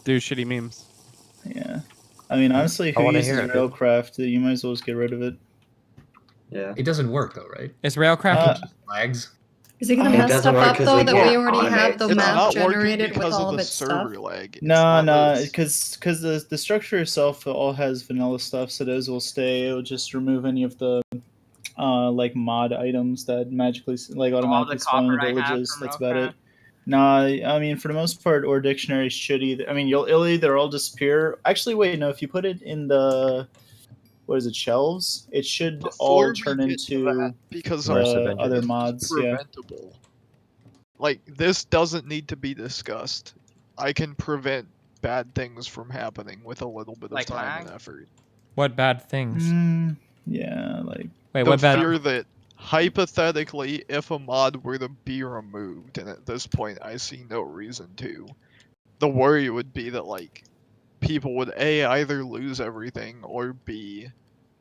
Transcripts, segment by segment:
do shitty memes. Yeah. I mean, honestly, who uses Railcraft? You might as well just get rid of it. Yeah. It doesn't work though, right? Is Railcraft just lags? Is it gonna mess stuff up though that we already have the map generated with all of its stuff? Lag. No, because the structure itself all has vanilla stuff, so those will stay. It will just remove any of the like mod items that magically like automatically spawn in villages. That's about it. Nah, I mean for the most part, or dictionaries should either. I mean, it'll either all disappear. Actually, wait, no. If you put it in the what is it, shelves? It should all turn into because other mods. Preventable. Yeah. Like this doesn't need to be discussed. I can prevent bad things from happening with a little bit of time and effort. What bad things? Yeah, like wait, what bad? Fear that hypothetically, if a mod were to be removed, and at this point I see no reason to, the worry would be that like people would A, either lose everything, or B,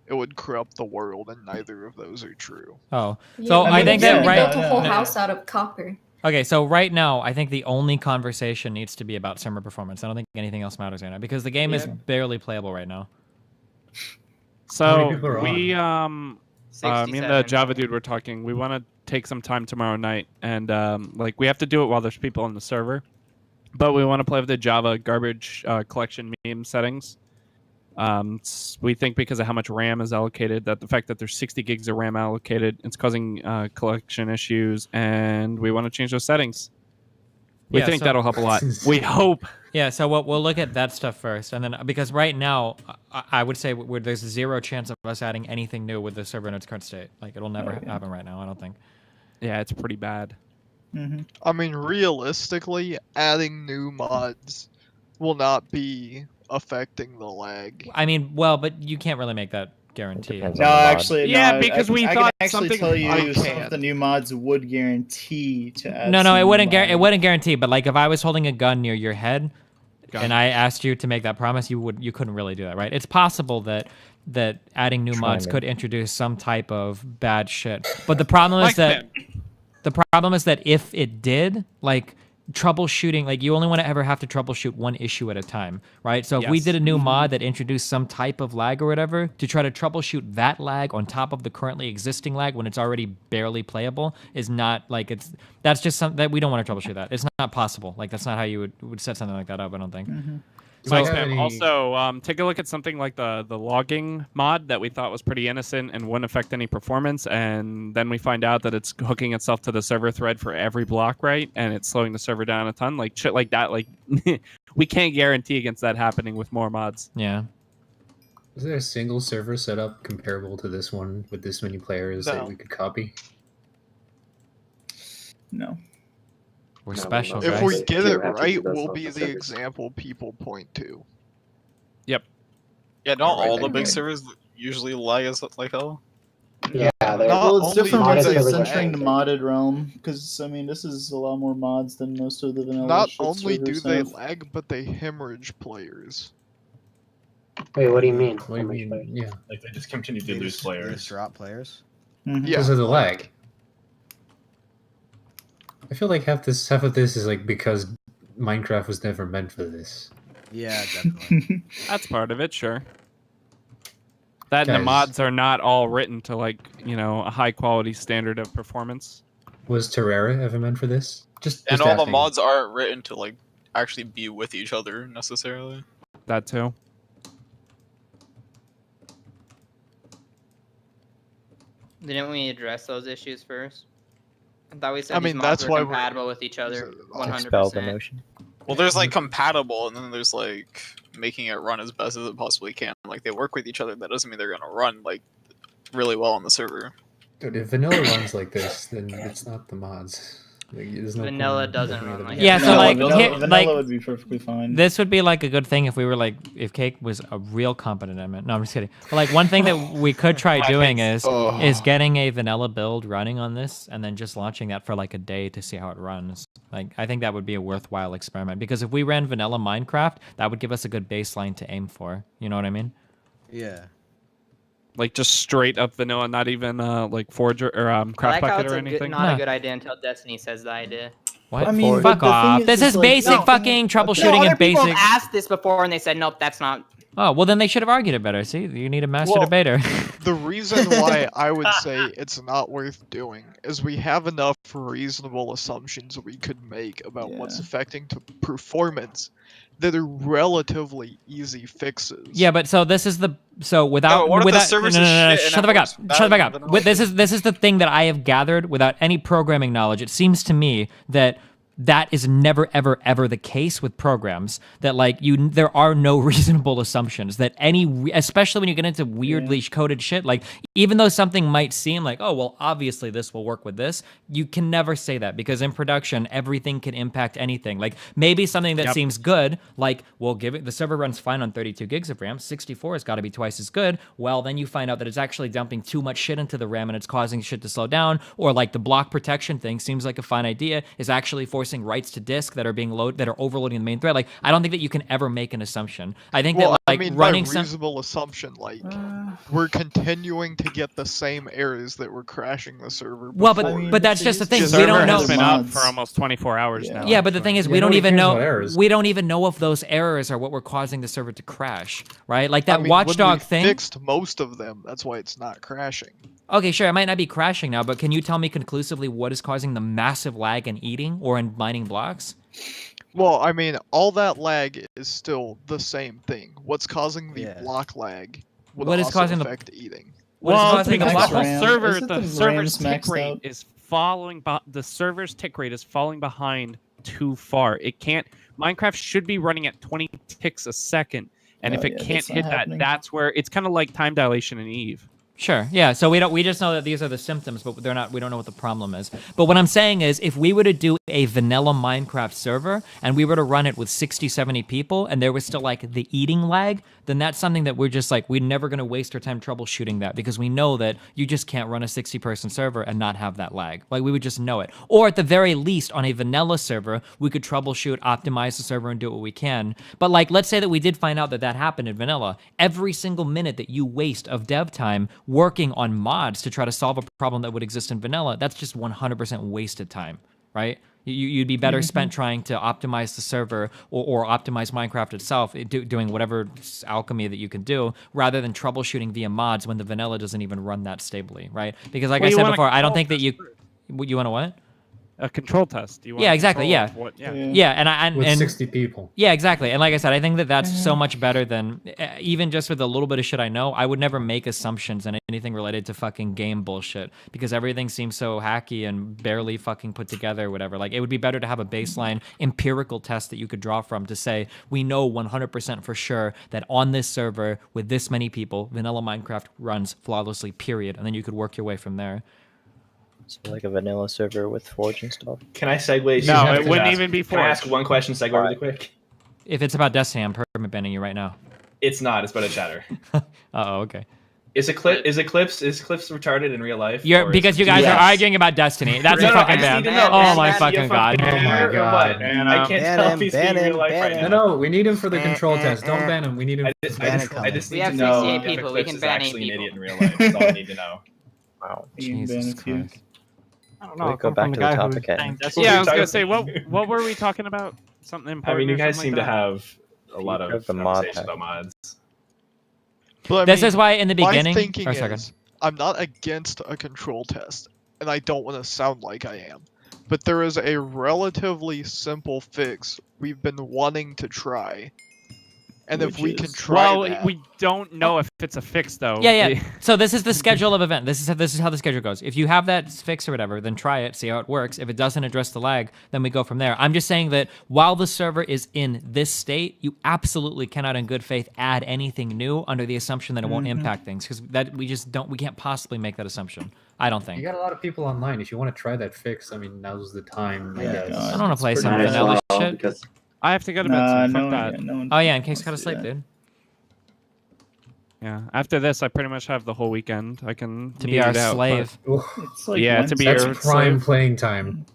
it would corrupt the world, and neither of those are true. Oh, so I think that built a whole house out of copper. Okay, so right now, I think the only conversation needs to be about server performance. I don't think anything else matters right now, because the game is barely playable right now. So we, me and the Java dude were talking. We want to take some time tomorrow night, and like we have to do it while there's people on the server. But we want to play with the Java garbage collection meme settings. We think because of how much RAM is allocated, that the fact that there's 60 gigs of RAM allocated, it's causing collection issues, and we want to change those settings. We think that'll help a lot. We hope. Yeah, so we'll look at that stuff first, and then because right now, I would say there's zero chance of us adding anything new with the server in its current state. Like it'll never happen right now. I don't think. Yeah, it's pretty bad. I mean, realistically, adding new mods will not be affecting the lag. I mean, well, but you can't really make that guarantee. No, actually, yeah, because we I thought can actually something. tell you some of the new mods would guarantee to add. No, it wouldn't guarantee. But like, if I was holding a gun near your head, and I asked you to make that promise, you couldn't really do that, right? It's possible that adding new mods could introduce some type of bad shit. But the problem is that if it did, like troubleshooting, like you only want to ever have to troubleshoot one issue at a time, right? So if we did a new mod that introduced some type of lag or whatever to try to troubleshoot that lag on top of the currently existing lag when it's already barely playable is not like that's just something that we don't want to troubleshoot that. It's not possible. Like that's not how you would set something like that up, I don't think. So also, take a look at something like the logging mod that we thought was pretty innocent and wouldn't affect any performance, and then we find out that it's hooking itself to the server thread for every block, right? And it's slowing the server down a ton, like shit like that. Like we can't guarantee against that happening with more mods. Yeah. Is there a single server setup comparable to this one with this many players that we could copy? No. We're special, If guys. we get it right, we'll be the example people point to. Yep. Yeah, don't all the big servers usually lag us like hell? Yeah, well, it's different when it's entering the lag. modded realm, because I mean, this is a lot more mods than most of the vanilla. Not shit only do servers they have. lag, but they hemorrhage players. Wait, what do you mean? What do you mean? Yeah. Like they just continue to lose players. They just drop players. Yeah. Because of the lag. I feel like half of this is like because Minecraft was never meant for this. Yeah, definitely. That's part of it, sure. That and the mods are not all written to like, a high quality standard of performance. Was Terraria ever meant for this? And all the mods aren't written to like actually be with each other necessarily. That too. Didn't we address those issues first? I thought we said these mods that's were why compatible with each other 100%. Well, there's like compatible, and then there's like making it run as best as it possibly can. Like they work with each other. That doesn't mean they're gonna run like really well on the server. Dude, if vanilla runs like this, then it's not the mods. Like, there's no vanilla point doesn't run like yeah, so like vanilla would be perfectly fine. This would be like a good thing if we were like if Cake was a real competent admin. No, I'm just kidding. But like one thing that we could try doing is getting a vanilla build running on this and then just launching that for like a day to see how it runs. Like I think that would be a worthwhile experiment because if we ran vanilla Minecraft, that would give us a good baseline to aim for. You know what I mean? Yeah. Like just straight up vanilla, not even like Forge or Craft Bucket or anything. Not a good idea until Destiny says the idea. What? I mean, Fuck the thing off. is, This is is like- basic No, fucking troubleshooting No, other and people basic. have asked this before and they said, nope, that's not. Oh, well, then they should have argued it better. See, you need a master Well, debater. The reason why I would say it's not worth doing is we have enough reasonable assumptions we could make about what's Yeah. affecting to performance that are relatively easy fixes. Yeah, but so this is the without what if the without servers no, are no, no, no, shit and shut the it fuck up. works Shut the fuck better up. than This is the thing that I have gathered without any programming knowledge. It seems to me that is never ever ever the case with programs, that like there are no reasonable assumptions that especially when you get into weirdly coded shit, like even though something might seem like, oh well, obviously this will work with this, you can never say that, because in production everything can impact anything. Like maybe something that seems good, like well, the server runs fine on 32 gigs of RAM, 64 has got to be twice as good. Well, then you find out that it's actually dumping too much shit into the RAM and it's causing shit to slow down. Or like the block protection thing seems like a fine idea, is actually forcing writes to disk that are overloading the main thread. Like I don't think that you can ever make an assumption. I think that like I mean, running by reasonable assumption, like we're continuing to get the same errors that were crashing the server. Well, before. but that's just the thing. The We don't server know. has been up for almost 24 hours now. Yeah, but the thing is, we don't nobody even cares know. about errors. We don't even know if those errors are what were causing the server to crash, right? Like that I mean, watchdog when we thing. fixed most of them. That's why it's not crashing. Okay, sure, it might not be crashing now, but can you tell me conclusively what is causing the massive lag in eating or in mining blocks? Well, I mean, all that lag is still the same thing. What's causing the block lag would What is also causing the- affect eating. What is Well, causing the because block the whole RAM? server, Isn't the the server's RAM's tick maxed rate out? is falling. The server's tick rate is falling behind too far. It can't. Minecraft should be running at 20 ticks a second, and if it can't that's not hit that, happening. that's where it's kind of like time dilation in Eve. Sure. Yeah. So we just know that these are the symptoms, but they're not. We don't know what the problem is. But what I'm saying is, if we were to do a vanilla Minecraft server and we were to run it with 60, 70 people, and there was still like the eating lag, then that's something that we're just like, we're never going to waste our time troubleshooting that, because we know that you just can't run a 60-person server and not have that lag. Like we would just know it. Or at the very least, on a vanilla server, we could troubleshoot, optimize the server, and do what we can. But like, let's say that we did find out that that happened in vanilla. Every single minute that you waste of dev time working on mods to try to solve a problem that would exist in vanilla, that's just 100% wasted time, right? You'd be better spent trying to optimize the server or optimize Minecraft itself, doing whatever alchemy that you can do, rather than troubleshooting via mods when the vanilla doesn't even run that stably, right? Because like I said before, I don't think that you want to what? A control test. You want Yeah, exactly. control Yeah. of what- And With 60 people. Yeah, exactly. And like I said, I think that that's so much better than even just with a little bit of shit I know. I would never make assumptions on anything related to fucking game bullshit, because everything seems so hacky and barely fucking put together or whatever. Like it would be better to have a baseline empirical test that you could draw from to say, we know 100% for sure that on this server with this many people, vanilla Minecraft runs flawlessly, period. And then you could work your way from there. So like a vanilla server with Forge and stuff. Can I segue? No, it wouldn't even be Can I ask Forge. one question, segue really quick? If it's about Destiny, I'm permit banning you right now. It's not. It's about a chatter. Okay. Is Eclipse retarded in real life? Because you guys are arguing about Destiny. That's a fucking ban. Oh my fucking god. Oh my god. I can't tell if he's being real life right now. No, we need him for the control test. Don't ban him. We need him. I just We need have to know 68 if people, we Eclipse can is ban 8 actually an people. idiot in real life. That's all I need to know. Wow. Jesus Christ. I don't Can know. we go back to the topic at hand? Yeah, I was gonna say, what were we talking about? Something I important. mean, you or guys something seem like to that? have a lot of have the mod conversations pack. about mods. But, I This mean, is why in the beginning. my thinking Oh, sorry, is, I'm not against a control test, and I don't want to sound like I am. But there is a relatively simple fix we've been wanting to try. And if we can try that... we don't know if it's a fix though. Yeah. So this is the schedule of event. This is how the schedule goes. If you have that fix or whatever, then try it, see how it works. If it doesn't address the lag, then we go from there. I'm just saying that while the server is in this state, you absolutely cannot in good faith add anything new under the assumption that it won't impact things, because that we can't possibly make that assumption. I don't think. You got a lot of people online. If you want to try that fix, I mean, now's the time. I guess. I don't want to play It's some pretty vanilla nice. shit. Because I have to go to bed. So fuck that. Oh yeah, in case you gotta sleep, dude. Yeah. After this, I pretty much have the whole weekend. I can To be our slave. It's like Yeah, to be That's your prime slave. playing time.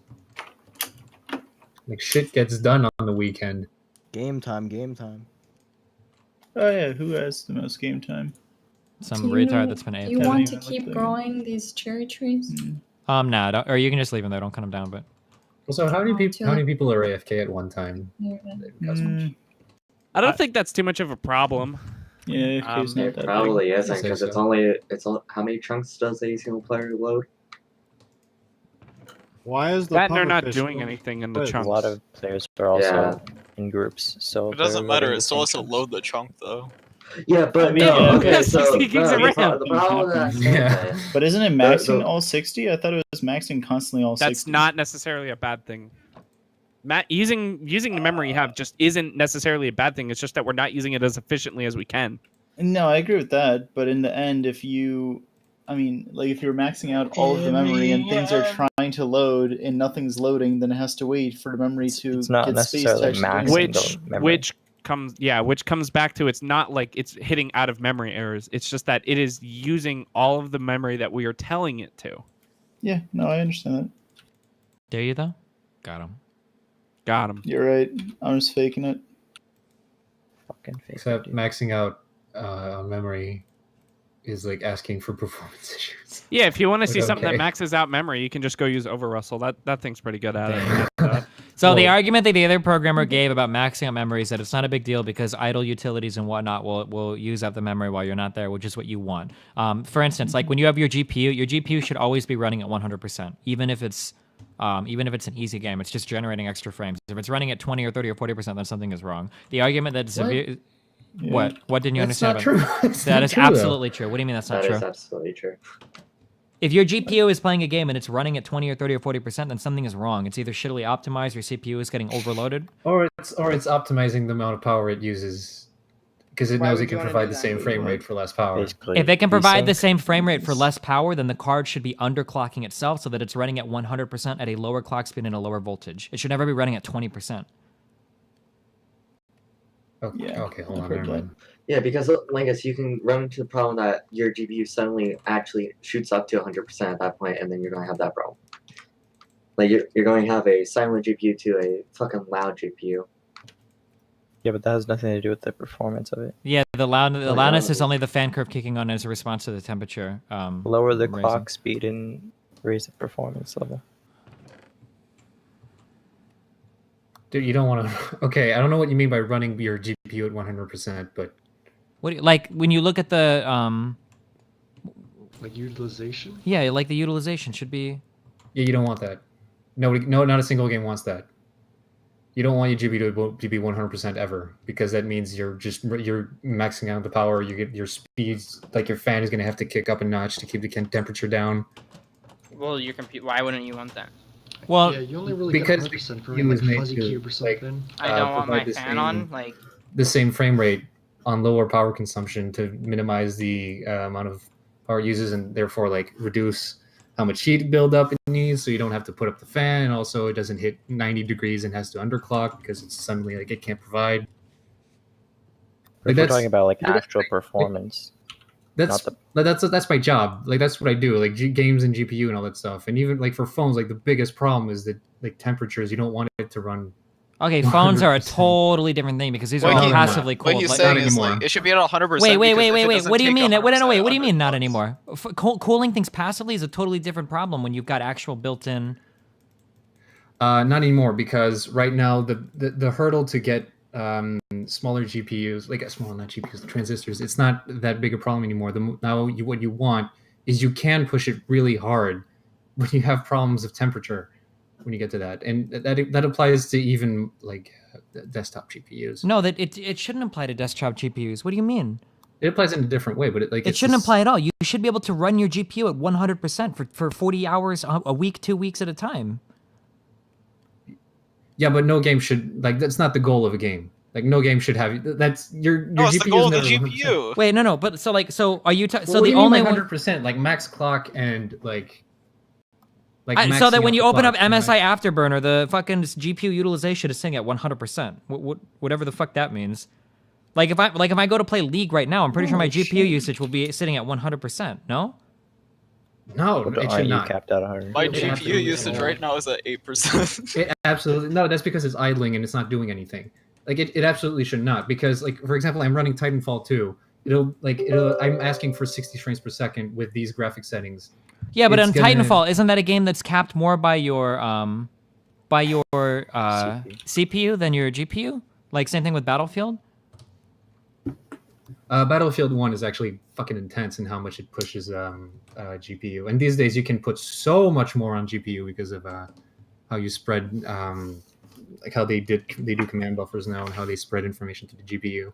Like shit gets done on the weekend. Game time, game time. Oh yeah, who has the most game time? Some Do you retard know- that's been Do you AFK. want to keep growing these cherry trees? Nah, or you can just leave them there. Don't cut them down, but. So how many people are AFK at one time? I don't think that's too much of a problem. Yeah, it probably isn't because it's how many chunks does a single player load? Why is the that they're not doing anything in the chunks? A lot of players are also in groups, so it doesn't matter. It still has to load the chunk though. Yeah, but okay, so the problem that but isn't it maxing all 60? I thought it was maxing constantly all 60. That's not necessarily a bad thing. Using the memory you have just isn't necessarily a bad thing. It's just that we're not using it as efficiently as we can. No, I agree with that. But in the end, if you're maxing out all of the memory and things are trying to load and nothing's loading, then it has to wait for the memory to get space to actually which comes back to it's not like it's hitting out of memory errors. It's just that it is using all of the memory that we are telling it to. Yeah, no, I understand that. Dare you though? Got him. You're right. I'm just faking it. Fucking fake. Except maxing out memory is like asking for performance issues. Yeah, if you want to see something that maxes out memory, you can just go use Overrussell. That thing's pretty good at it. So the argument that the other programmer gave about maxing out memory is that it's not a big deal because idle utilities and whatnot will use up the memory while you're not there, which is what you want. For instance, like when you have your GPU should always be running at 100%, even if it's an easy game. It's just generating extra frames. If it's running at 20 or 30 or 40%, then something is wrong. The argument that severe... Yeah. What didn't you understand? That's not true. That is absolutely true. What do you mean that's not true? That is absolutely true. If your GPU is playing a game and it's running at 20 or 30 or 40%, then something is wrong. It's either shittily optimized, your CPU is getting overloaded, or it's optimizing the amount of power it uses because it knows it can provide the same frame rate for less power. Basically, if it can provide the same frame rate for less power, then the card should be underclocking itself so that it's running at 100% at a lower clock speed and a lower voltage. It should never be running at 20%. Okay, hold on. Never mind. Yeah, because Lingus, you can run into the problem that your GPU suddenly actually shoots up to 100% at that point, and then you're going to have that problem. Like, you're going to have a silent GPU to a fucking loud GPU. Yeah, but that has nothing to do with the performance of it. Yeah, the loudness is only the fan curve kicking on as a response to the temperature. Lower the clock speed and raise the performance level. Dude, you don't want to... Okay, I don't know what you mean by running your GPU at 100%, but... What do you, like, when you look at the... Like utilization? Yeah, like the utilization should be... Yeah, you don't want that. No, not a single game wants that. You don't want your GPU to be 100% ever, because that means you're maxing out the power, you get your speeds, like your fan is going to have to kick up a notch to keep the temperature down. Well, your computer... Why wouldn't you want that? Well, yeah, you only really because get 100% for it was like made fuzzy to, cube or something. I don't want my fan on, like... The same frame rate on lower power consumption to minimize the amount of power it uses and therefore like reduce how much heat buildup it needs so you don't have to put up the fan, and also it doesn't hit 90 degrees and has to underclock because it's suddenly like it can't provide. Like, we're talking about like actual performance. That's my job. Like that's what I do. Like games and GPU and all that stuff. And even like for phones, like the biggest problem is that like temperatures. You don't want it to run. Okay, phones are a totally different thing because these are all passively cooled. What he's like, saying is like it should be at 100%. Wait. What do you mean? What do you mean not anymore? Cooling things passively is a totally different problem when you've got actual built-in. Not anymore, because right now the hurdle to get smaller GPUs, not GPUs, the transistors, it's not that big a problem anymore. What you want is you can push it really hard when you have problems of temperature when you get to that, and that applies to even like desktop GPUs. No, that it shouldn't apply to desktop GPUs. What do you mean? It applies in a different way, but it shouldn't apply at all. You should be able to run your GPU at 100% for 40 hours a week, 2 weeks at a time. Yeah, but no game should, like, that's not the goal of a game. Like, no game should have, that's, your no, it's GPU the goal is of the never GPU. 100%. Wait, no, but so are you, so the only 100%, like max clock and like so that when you open up MSI Afterburner, the fucking GPU utilization is sitting at 100%. Whatever the fuck that means. Like if I go to play League right now, I'm pretty sure my GPU usage will be sitting at 100%. No? No, it should not. Capped out 100. My GPU usage right now is at 8%. Absolutely no. That's because it's idling and it's not doing anything. Like it absolutely should not, because like for example, I'm running Titanfall 2. I'm asking for 60 frames per second with these graphic settings. Yeah, but on Titanfall, isn't that a game that's capped more by your by your CPU than your GPU? Like same thing with Battlefield? Battlefield 1 is actually fucking intense in how much it pushes GPU. And these days you can put so much more on GPU because of how you spread, like how they do command buffers now and how they spread information to the GPU.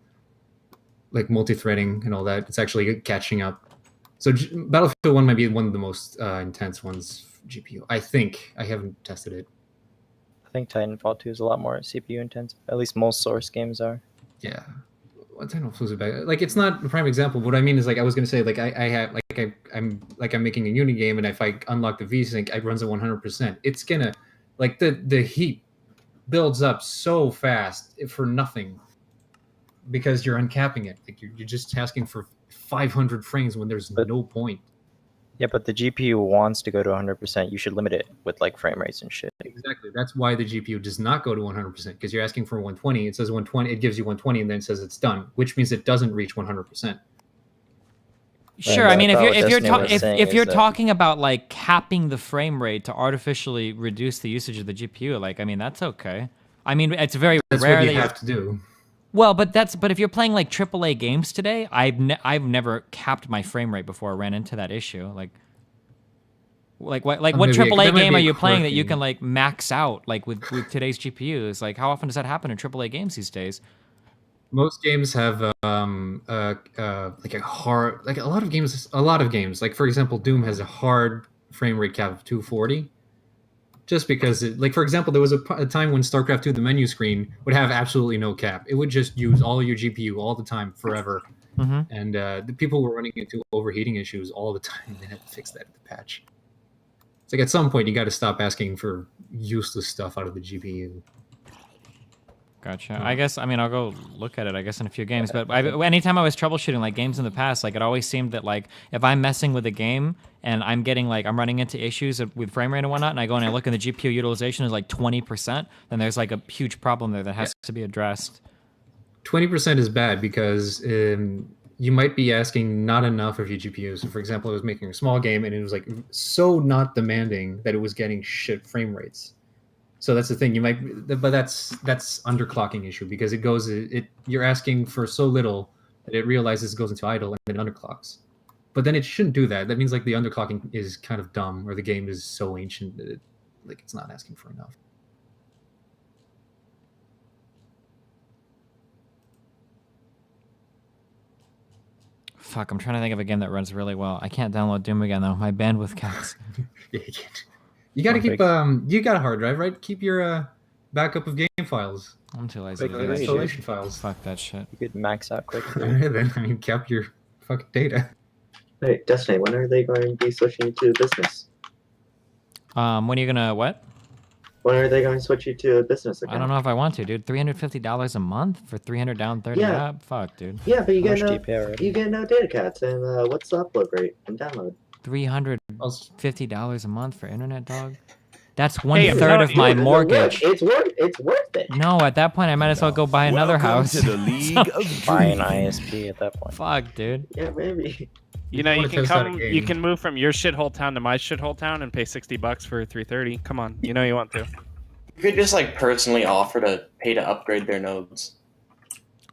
Like multi-threading and all that. It's actually catching up. So Battlefield 1 might be one of the most intense ones for GPU. I think. I haven't tested it. I think Titanfall 2 is a lot more CPU intensive. At least most Source games are. Yeah. Titanfall is bad. Like it's not a prime example. What I mean is like I was gonna say like I'm making a uni game and if I unlock the VSync, it runs at 100%. It's gonna like the heat builds up so fast for nothing because you're uncapping it. Like you're just asking for 500 frames when there's no point. Yeah, but the GPU wants to go to 100%. You should limit it with like frame rates and shit. Exactly. That's why the GPU does not go to 100% because you're asking for 120. It says 120. It gives you 120 and then it says it's done, which means it doesn't reach 100%. Sure. I mean, if you're talking about like capping the frame rate to artificially reduce the usage of the GPU, like I mean that's okay. I mean it's very rare what that you have to do. Well, but if you're playing like AAA games today, I've never capped my frame rate before I ran into that issue. Like what AAA game are you playing that you can like max out like with today's GPUs? Like how often does that happen in AAA games these days? Most games have like a hard like a lot of games like for example Doom has a hard frame rate cap of 240. Just because, like, for example, there was a time when StarCraft 2, the menu screen, would have absolutely no cap. It would just use all your GPU all the time, forever. Mm-hmm. And the people were running into overheating issues all the time. They had to fix that in the patch. It's like, at some point, you got to stop asking for useless stuff out of the GPU. Gotcha. I guess, I mean, I'll go look at it, I guess, in a few games. But anytime I was troubleshooting, like, games in the past, like, it always seemed that, like, if I'm messing with a game and I'm getting, like, I'm running into issues with frame rate and whatnot, and I go and I look and the GPU utilization is, like, 20%, then there's, like, a huge problem there that has to be addressed. 20% is bad because you might be asking not enough of your GPU. So, for example, I was making a small game and it was, like, so not demanding that it was getting shit frame rates. So that's the thing. But that's underclocking issue because you're asking for so little that it realizes it goes into idle and then it underclocks. But then it shouldn't do that. That means like the underclocking is kind of dumb, or the game is so ancient that it's not asking for enough. Fuck, I'm trying to think of a game that runs really well. I can't download Doom again though. My bandwidth counts. Yeah, you can't. You gotta keep you got a hard drive, right? Keep your backup of game files. I'm too lazy to do that installation shit. files. Fuck that shit. You could max out quickly. Then I mean, cap your fucking data. Hey, Destiny, when are they going to be switching to business? When are you gonna what? When are they going to switch you to a business account? I don't know if I want to, dude. $350 a month for 300 down, 30 up? Fuck, dude. Yeah, but you get no data caps, and what's the upload rate and download? $350 a month for internet, dog. That's 1/3 of my mortgage. It's worth it. No, at that point I might as well go buy another house. To the League of Buy an ISP at that point. Fuck, dude. Yeah, maybe. You know, you can move from your shithole town to my shithole town and pay $60 for 330. Come on, you know you want to. You could just like personally offer to pay to upgrade their nodes.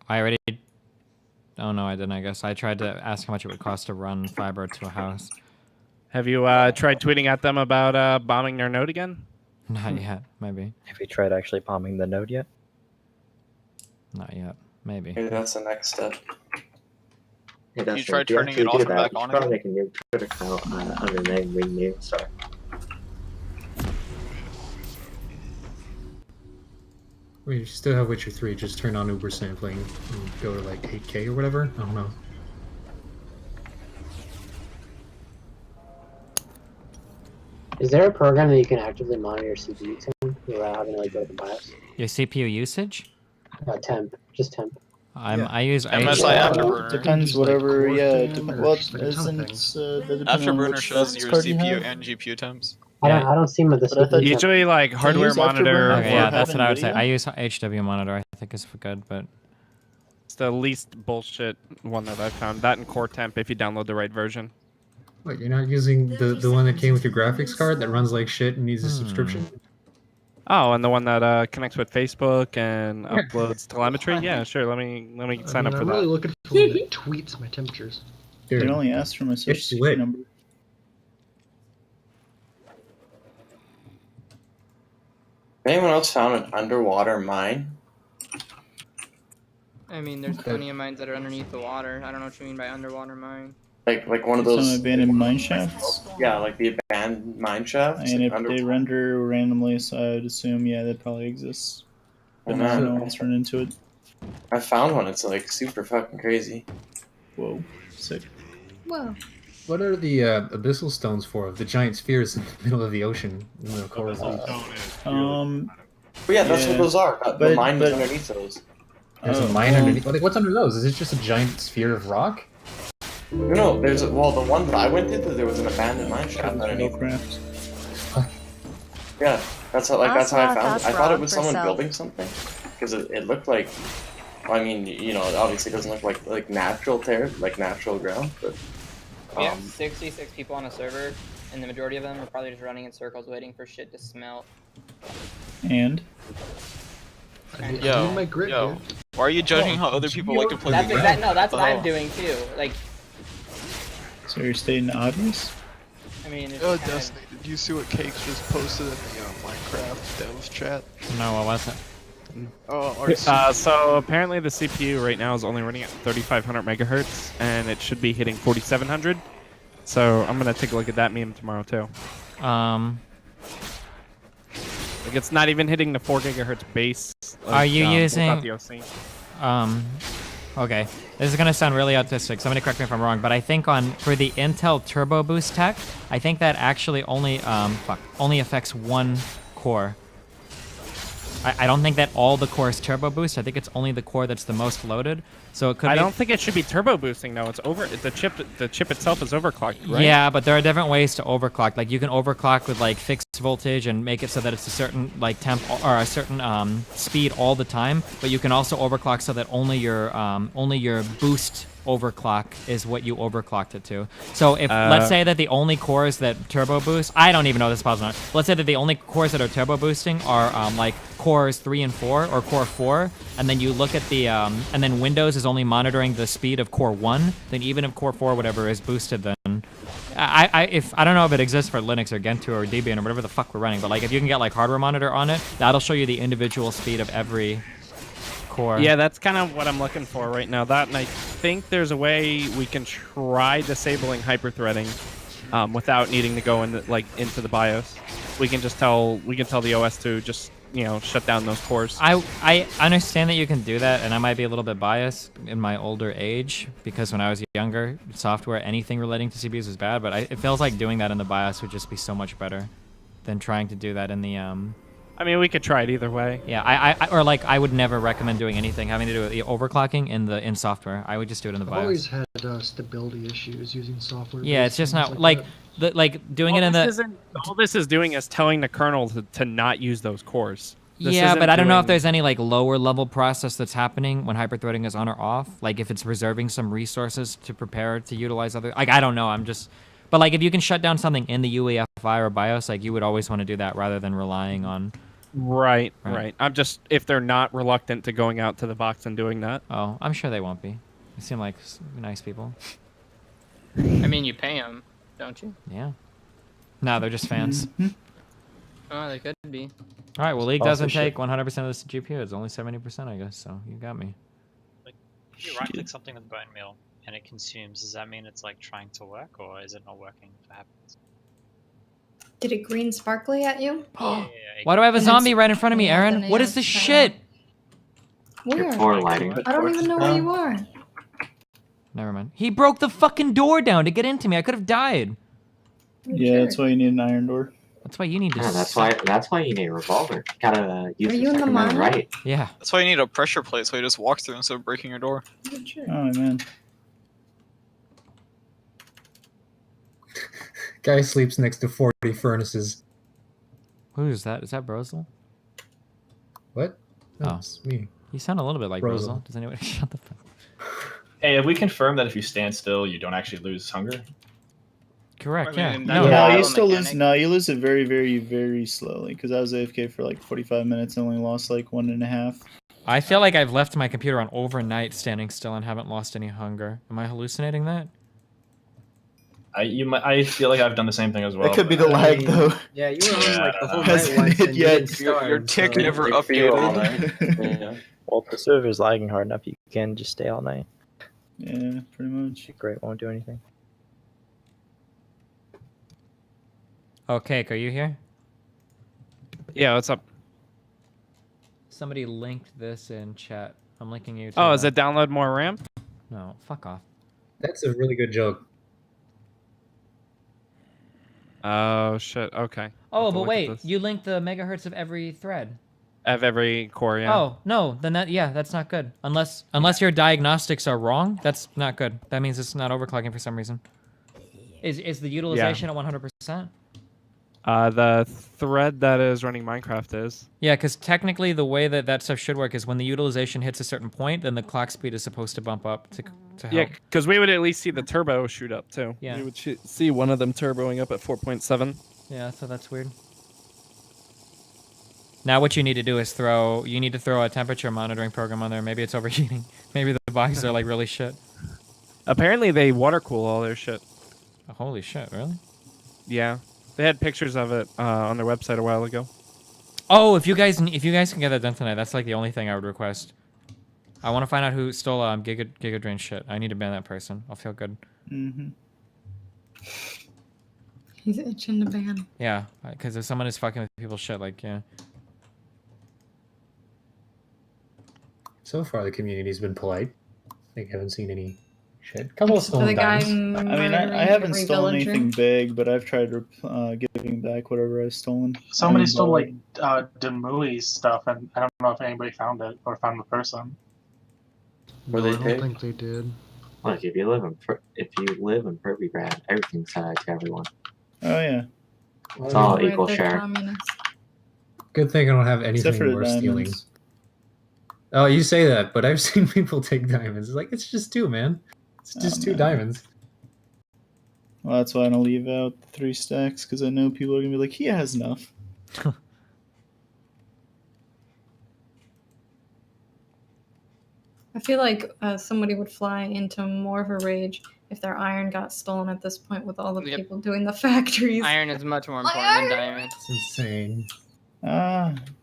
Oh no, I didn't. I guess I tried to ask how much it would cost to run fiber to a house. Have you tried tweeting at them about bombing their node again? Not yet. Maybe. Have you tried actually bombing the node yet? Not yet. Maybe. Maybe that's the next step. Hey, you tried turning it off and back on again? Probably make a new Twitter account under the name Renew. Sorry. Well, you still have Witcher 3. Just turn on Uber sampling and go to like 8K or whatever. I don't know. Is there a program that you can actively monitor your CPU temp without having to like go to the BIOS? Your CPU usage? Temp, just temp. I use MSI Afterburner. Depends, whatever. Yeah, well, isn't Afterburner shows your CPU and GPU temps. I don't see them at this. Usually, like hardware monitor. Okay, yeah, that's what I would say. I use HW monitor. I think is good, but it's the least bullshit one that I've found. That and Core Temp if you download the right version. What, you're not using the one that came with your graphics card that runs like shit and needs a subscription? Oh, and the one that connects with Facebook and uploads telemetry. Yeah, sure. Let me sign up for I'm that. really looking for one that tweets my temperatures. They only asked for my social security number. Anyone else found an underwater mine? I mean, there's plenty of mines that are underneath the water. I don't know what you mean by underwater mine. Like one of those Some abandoned mine shafts. Yeah, like the abandoned mine shafts. And like if they render randomly, so I would assume that probably exists. But no one's run into it. I found one. It's like super fucking crazy. Whoa, sick. Whoa. What are the abyssal stones for? The giant spheres in the middle of the ocean. In the coral reef. But yeah, that's what those are. The mine is underneath those. There's a mine underneath. Like, what's under those? Is it just a giant sphere of rock? No, there's the one that I went to. There was an abandoned mine shaft underneath. Yeah, that's how I found it. I thought it was someone building something because it looked like. I mean, you know, it obviously doesn't look like natural natural ground, but. We have 66 people on a server, and the majority of them are probably just running in circles waiting for shit to smelt. And? Yo, why are you judging how other people like to play the game? That's what I'm doing too. Like, so you're stating the obvious? I mean, it's Destiny, did you see what Cakes just posted in the Minecraft dev chat? No, what was it? So apparently the CPU right now is only running at 3,500 megahertz, and it should be hitting 4,700. So I'm gonna take a look at that meme tomorrow too. Like it's not even hitting the 4 gigahertz base. Like, are you using? The OC. Okay, this is gonna sound really autistic. Somebody correct me if I'm wrong, but I think for the Intel Turbo Boost tech, I think that actually only affects one core. I don't think that all the core is turbo boost. I think it's only the core that's the most loaded. So it could. I don't think it should be turbo boosting though. It's over. The chip itself is overclocked, right? Yeah, but there are different ways to overclock. Like you can overclock with like fixed voltage and make it so that it's a certain like temp or a certain speed all the time. But you can also overclock so that only your boost overclock is what you overclocked it to. So if let's say that the only cores that turbo boost, I don't even know if this is possible or not. Let's say that the only cores that are turbo boosting are like cores 3 and 4 or core 4, and then you look at the and then Windows is only monitoring the speed of core 1, then even if core 4 whatever is boosted, then I don't know if it exists for Linux or Gentoo or Debian or whatever the fuck we're running, but like if you can get like hardware monitor on it, that'll show you the individual speed of every core. Yeah, that's kind of what I'm looking for right now. That, and I think there's a way we can try disabling hyperthreading without needing to go into the BIOS. We can tell the OS to just shut down those cores. I understand that you can do that, and I might be a little bit biased in my older age because when I was younger, software, anything relating to CPUs was bad. But it feels like doing that in the BIOS would just be so much better than trying to do that in the I mean, we could try it either way. Yeah, I would never recommend doing anything having to do with the overclocking in software. I would just do it in the BIOS. I've always had stability issues using software. Yeah, it's just not like doing it in the. All this is doing is telling the kernel to not use those cores. Yeah, but I don't know if there's any like lower level process that's happening when hyperthreading is on or off. Like if it's reserving some resources to prepare to utilize other. Like I don't know. But like if you can shut down something in the UEFI or BIOS, like you would always want to do that rather than relying on. Right. I'm just, if they're not reluctant to going out to the box and doing that. Oh, I'm sure they won't be. They seem like nice people. I mean, you pay them, don't you? Yeah. No, they're just fans. Oh, they could be. All right, well, League doesn't take 100% of this GPU. It's only 70%, I guess, so you got me. Like, if you right-click something with bone meal and it consumes, does that mean it's like trying to work, or is it not working for happiness? Did it green sparkly at you? Why do I have a zombie right in front of me, Aaron? What is this shit? Where? lighting. I don't even know where you are. Never mind. He broke the fucking door down to get into me. I could have died. Yeah, that's why you need an iron door. That's why you need to. Yeah, that's why you need a revolver. Gotta use you in the mine? right. Yeah. That's why you need a pressure plate, so you just walk through instead of breaking your door. Oh man. Guy sleeps next to 40 furnaces. Who is that? Is that Brosel? What? Oh, it's me. You sound a little bit like Brosel. Brosel. Does anyone shut the fuck? Hey, have we confirmed that if you stand still, you don't actually lose hunger? Correct. I Yeah. mean, No. No, you still lose. No, you lose it very, very, very slowly. Because I was AFK for like 45 minutes and only lost like 1.5. I feel like I've left my computer on overnight standing still and haven't lost any hunger. Am I hallucinating that? I feel like I've done the same thing as well. It could be the lag though. Yeah, you were on like the whole Hasn't night once hit and you yet. didn't starve. Your tick so- never You feel all updated. night. Yeah. Well, if the server's lagging hard enough, you can just stay all night. Yeah, pretty much. Great, won't do anything. Oh, Cake, are you here? Yeah, what's up? Somebody linked this in chat. I'm linking you. Oh, is it download more RAM? No, fuck off. That's a really good joke. Oh shit. Okay. Oh, but wait, you linked the megahertz of every thread. Of every core, yeah. Oh no, then that's not good. Unless your diagnostics are wrong, that's not good. That means it's not overclocking for some reason. Is the utilization at 100%? The thread that is running Minecraft is. Yeah, because technically the way that stuff should work is when the utilization hits a certain point, then the clock speed is supposed to bump up to help. Yeah, because we would at least see the turbo shoot up too. Yeah. We would see one of them turboing up at 4.7. Yeah, so that's weird. Now what you need to do is throw a temperature monitoring program on there. Maybe it's overheating. Maybe the boxes are like really shit. Apparently they water cool all their shit. Oh, holy shit, really? Yeah. They had pictures of it on their website a while ago. Oh, if you guys can get that done tonight, that's like the only thing I would request. I want to find out who stole Giga Drain shit. I need to ban that person. I'll feel good. Mm-hmm. He's itching to ban. Yeah, because if someone is fucking with people's shit, like, yeah. So far, the community's been polite. I haven't seen any shit. Couple of Except for the stolen guy diamonds. I mean, I haven't stolen anything big, but I've tried giving back whatever I've stolen. Somebody stole like Demui's stuff, and I don't know if anybody found it or found the person. Were they I don't think they did. Look, if you live in Pervygrad, everything's tied to everyone. Oh yeah. It's all Right, equal they're share. communists. Good thing I don't have Except for anything the worth stealing. diamonds. Oh, you say that, but I've seen people take diamonds. It's like, it's just 2, man. It's just 2 diamonds. Well, that's why I don't leave out 3 stacks, because I know people are gonna be like, he has enough. I feel like somebody would fly into more of a rage if their iron got stolen at this point with all the people doing the factories. Iron is much more important than diamond. It's insane.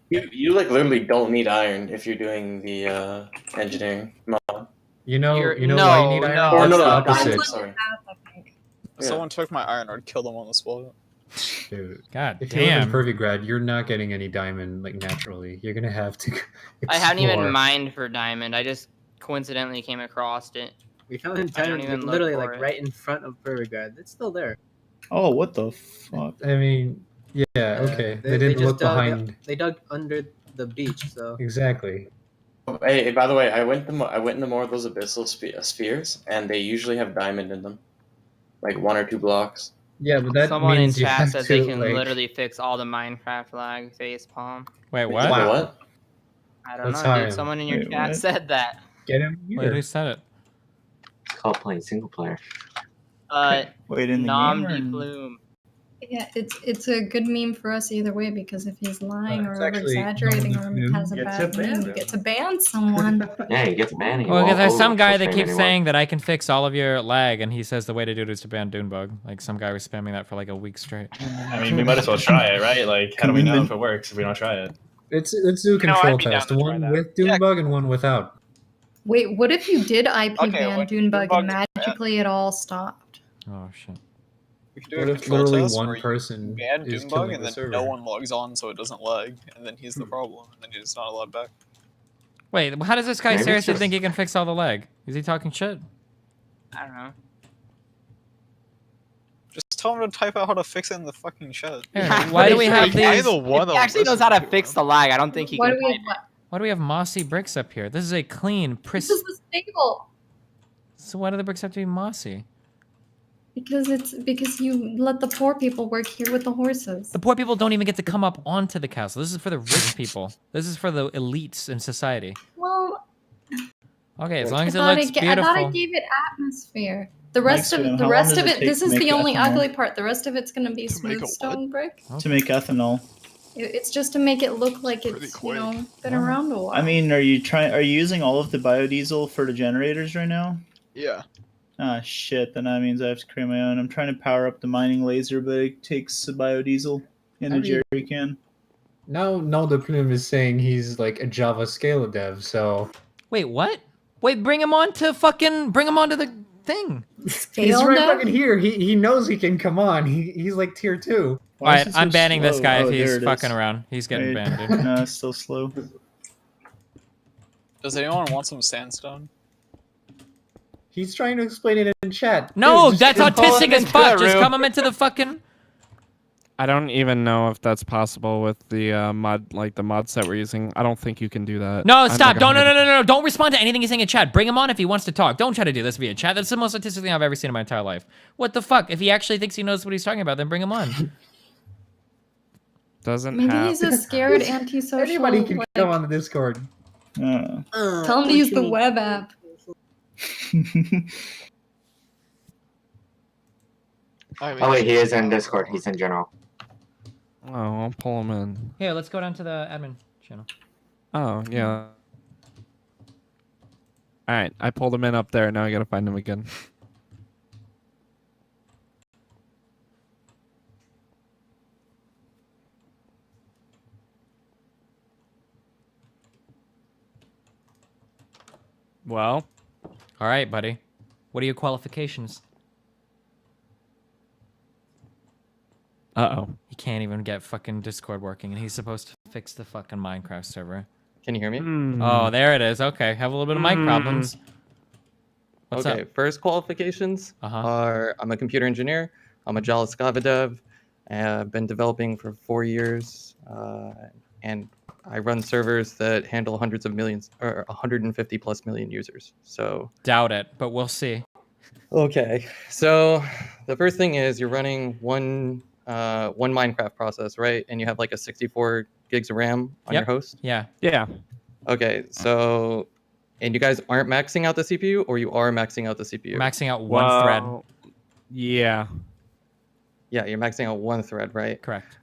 You like literally don't need iron if you're doing the engineering mod. You know why you need iron? Or no, That's the diamond, opposite. sorry. If someone took my iron, I'd kill them on the spot. Dude, God if you live in damn. Pervygrad, you're not getting any diamond like naturally. You're gonna have to explore. I haven't even mined for diamond. I just coincidentally came across it. We found it I don't even look literally for like it. right in front of Pervygrad. It's still there. Oh, what the fuck? I mean, yeah, okay. They didn't just look dug, behind. They dug under the beach, so. Exactly. Hey, by the way, I went into more of those abyssal spheres, and they usually have diamond in them, like 1 or 2 blocks. Yeah, but that Someone in means you chat have said to, they can like... literally fix all the Minecraft lag facepalm. Wait, what? Wow. What? I don't That's know, high. dude. Someone in your Wait, chat what? said that. Get him Wait, here. who said it? It's called playing single player. Wait, in the Nom game or De in- Plume. Yeah, it's a good meme for us either way because if he's lying or it's over actually exaggerating Nom De or Plume has a gets bad a ban. meme, you get to ban someone. Yeah, you get the banning. Well, because there's some guy that keeps saying that I can fix all of your lag, and he says the way to do it is to ban Dunebug. Like, some guy was spamming that for like a week straight. I mean, we might as well try it, right? Like, how do we know if it works if we don't try it? Let's do a know, I'd control be down test. to try One that. with Dunebug and one without. Wait, what if you did IP Okay, ban when Dunebug and Dunebug's magically it all stopped? Oh, shit. We could do What a if control literally test one where you person ban is Dunebug killing and the then server? no one logs on so it doesn't lag, and then he's the problem, and then he's not allowed back. Wait, how does this guy Maybe it's seriously just- think he can fix all the lag? Is he talking shit? I don't know. Just tell him to type out how to fix it in the fucking chat. Yeah, why do we have If these? he actually knows how to fix the lag, I don't think he Why can do we type have it. Why do we have mossy bricks up here? This is a clean, This is the stable. So why do the bricks have to be mossy? Because you let the poor people work here with the horses. The poor people don't even get to come up onto the castle. This is for the rich people. This is for the elites in society. Well, Okay, as I long as it thought looks I beautiful. thought I gave it atmosphere. The rest of How long does it take this to is make the only ethanol? ugly part. The rest of it's gonna be To make smooth a stone brick. To make ethanol. It's just to make it look like it's been around a while. I mean, are you using all of the biodiesel for the generators right now? Yeah. Ah, shit. Then that means I have to create my own. I'm trying to power up the mining laser, but it takes biodiesel in a jerry can. Now, Nom De Plume is saying he's like a Java Scala dev, so... Wait, what? Wait, bring him on to the thing. He's right fucking here. He knows he can come on. He's like tier 2. All right, I'm banning this guy if he's fucking around. He's getting Wait, banned, dude. No, it's still slow. Does anyone want some sandstone? He's trying to explain it in chat. No, Dude, that's just call autistic him as into fuck. that Just room. come him into the fucking... I don't even know if that's possible with the mod, like the mod set we're using. I don't think you can do that. No, I'm stop. like Don't, no. Don't respond to anything he's saying in chat. Bring him on if he wants to talk. Don't try to do this via chat. That's the most autistic thing I've ever seen in my entire life. What the fuck? If he actually thinks he knows what he's talking about, then bring him on. Doesn't Maybe have... he's a scared antisocial. Anybody can like, come on the Discord. tell him to use the web app. Oh wait, he is in Discord. He's in general. Oh, I'll pull him in. Here, let's go down to the admin channel. Oh, yeah. Alright, I pulled him in up there. Now I gotta find him again. Well. All right, buddy. What are your qualifications? Uh-oh. He can't even get fucking Discord working, and he's supposed to fix the fucking Minecraft server. Can you hear me? Oh, there it is. Okay, have a little bit of mic problems. What's okay, up? first qualifications are I'm a computer engineer. I'm a Java dev. I've been developing for 4 years, and I run servers that handle hundreds of millions, or 150 plus million users. So doubt it, but we'll see. Okay, so the first thing is you're running one Minecraft process, right? And you have like a 64 gigs of RAM on your host. Yeah. Yeah. Okay, so and you guys aren't maxing out the CPU, or you are maxing out the CPU? Maxing out one thread. Yeah. Yeah, you're maxing out one thread, right? Correct.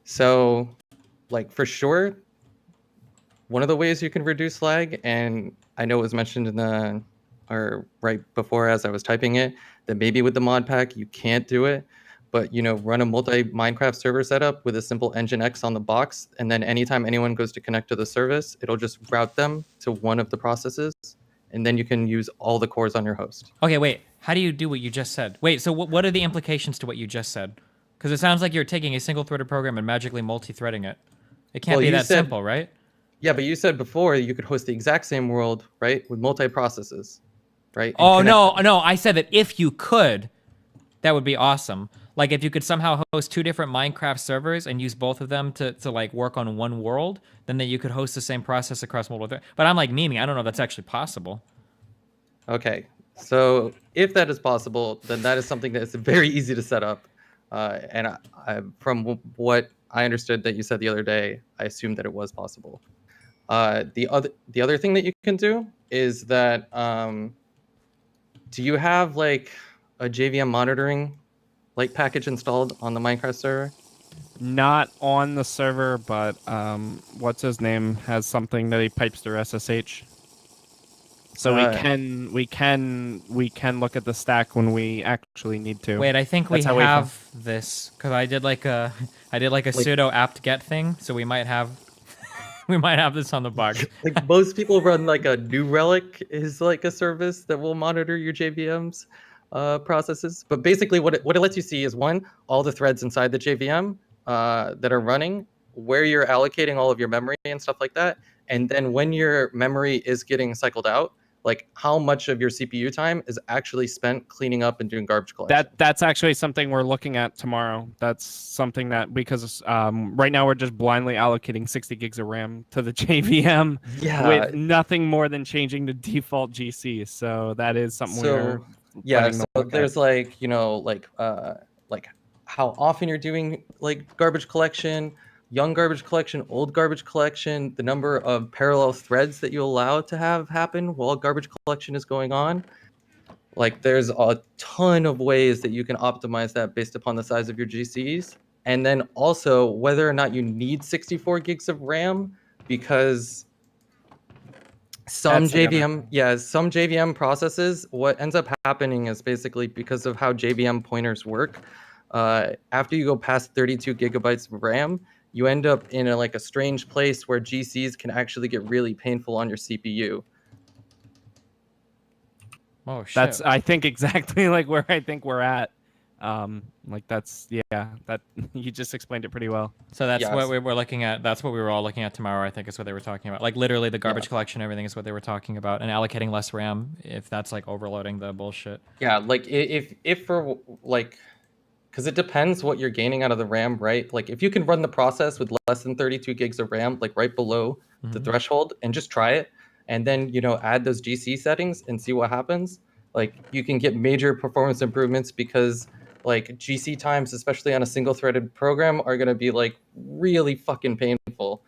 So, like for sure, one of the ways you can reduce lag, and I know it was mentioned in the, or right before as I was typing it, that maybe with the mod pack you can't do it, but run a multi-Minecraft server setup with a simple Nginx on the box, and then anytime anyone goes to connect to the service, it'll just route them to one of the processes, and then you can use all the cores on your host. Okay, wait. How do you do what you just said? Wait, so what are the implications to what you just said? Because it sounds like you're taking a single-threaded program and magically multi-threading it. It can't be that simple, right? Yeah, but you said before you could host the exact same world, right, with multi-processes, right? Oh, no, I said that if you could, that would be awesome. Like if you could somehow host 2 different Minecraft servers and use both of them to like work on one world, then that you could host the same process across multiple. But I'm like memeing. I don't know if that's actually possible. Okay, so if that is possible, then that is something that is very easy to set up. And from what I understood that you said the other day, I assumed that it was possible. The other thing that you can do is that do you have like a JVM monitoring like package installed on the Minecraft server? Not on the server, but what's his name has something that he pipes through SSH. So we can look at the stack when we actually need to. Wait, I think we have this because I did like a sudo apt-get thing, so we might have this on the box. Like most people run like a New Relic is like a service that will monitor your JVM's processes. But basically what it lets you see is one, all the threads inside the JVM that are running, where you're allocating all of your memory and stuff like that. And then when your memory is getting cycled out, like how much of your CPU time is actually spent cleaning up and doing garbage collection. That's actually something we're looking at tomorrow. That's something that, because right now we're just blindly allocating 60 gigs of RAM to the JVM with nothing more than changing the default GC. So that is something we're so there's like, like how often you're doing like garbage collection, young garbage collection, old garbage collection, the number of parallel threads that you allow to have happen while garbage collection is going on. Like there's a ton of ways that you can optimize that based upon the size of your GCs. And then also whether or not you need 64 gigs of RAM, because some JVM processes, what ends up happening is basically because of how JVM pointers work, after you go past 32 gigabytes of RAM, you end up in like a strange place where GCs can actually get really painful on your CPU. Oh shit. That's I think exactly like where I think we're at. Like that's that you just explained it pretty well. So that's what we were looking at. That's what we were all looking at tomorrow. I think is what they were talking about. Like literally the garbage collection, everything is what they were talking about, and allocating less RAM if that's like overloading the bullshit. Yeah, like if for like, because it depends what you're gaining out of the RAM, right? Like if you can run the process with less than 32 gigs of RAM, like right below the threshold, and just try it, and then add those GC settings and see what happens. Like you can get major performance improvements because like GC times, especially on a single threaded program, are going to be like really fucking painful.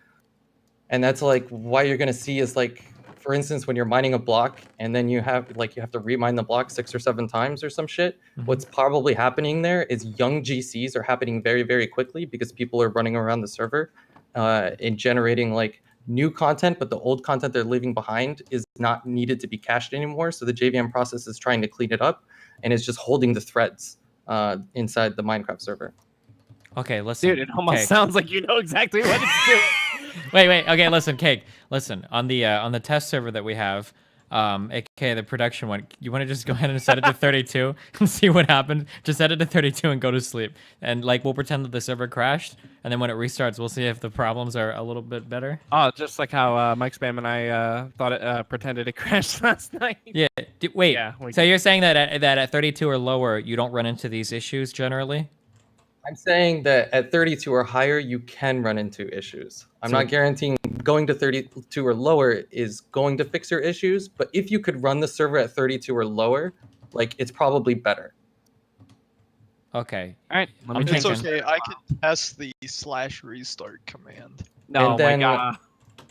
And that's like why you're going to see is like, for instance, when you're mining a block and then you have to remine the block 6 or 7 times or some shit, what's probably happening there is young GCs are happening very, very quickly because people are running around the server and generating like new content, but the old content they're leaving behind is not needed to be cached anymore. So the JVM process is trying to clean it up and it's just holding the threads inside the Minecraft server. Okay, listen. Dude, it almost sounds like you know exactly what it's doing. Wait. Okay, listen, Cake. Listen, on the test server that we have, aka the production one, you want to just go ahead and set it to 32 and see what happens? Just set it to 32 and go to sleep. And like we'll pretend that the server crashed, and then when it restarts, we'll see if the problems are a little bit better. Oh, just like how Mike Spam and I thought it pretended it crashed last night. Yeah. Wait. Yeah, So you're saying that at 32 or lower, you don't run into these issues generally? I'm saying that at 32 or higher, you can run into issues. I'm not guaranteeing going to 32 or lower is going to fix your issues, but if you could run the server at 32 or lower, like it's probably better. Okay. All right. It's okay. I can test the /restart command. No, And then, my God.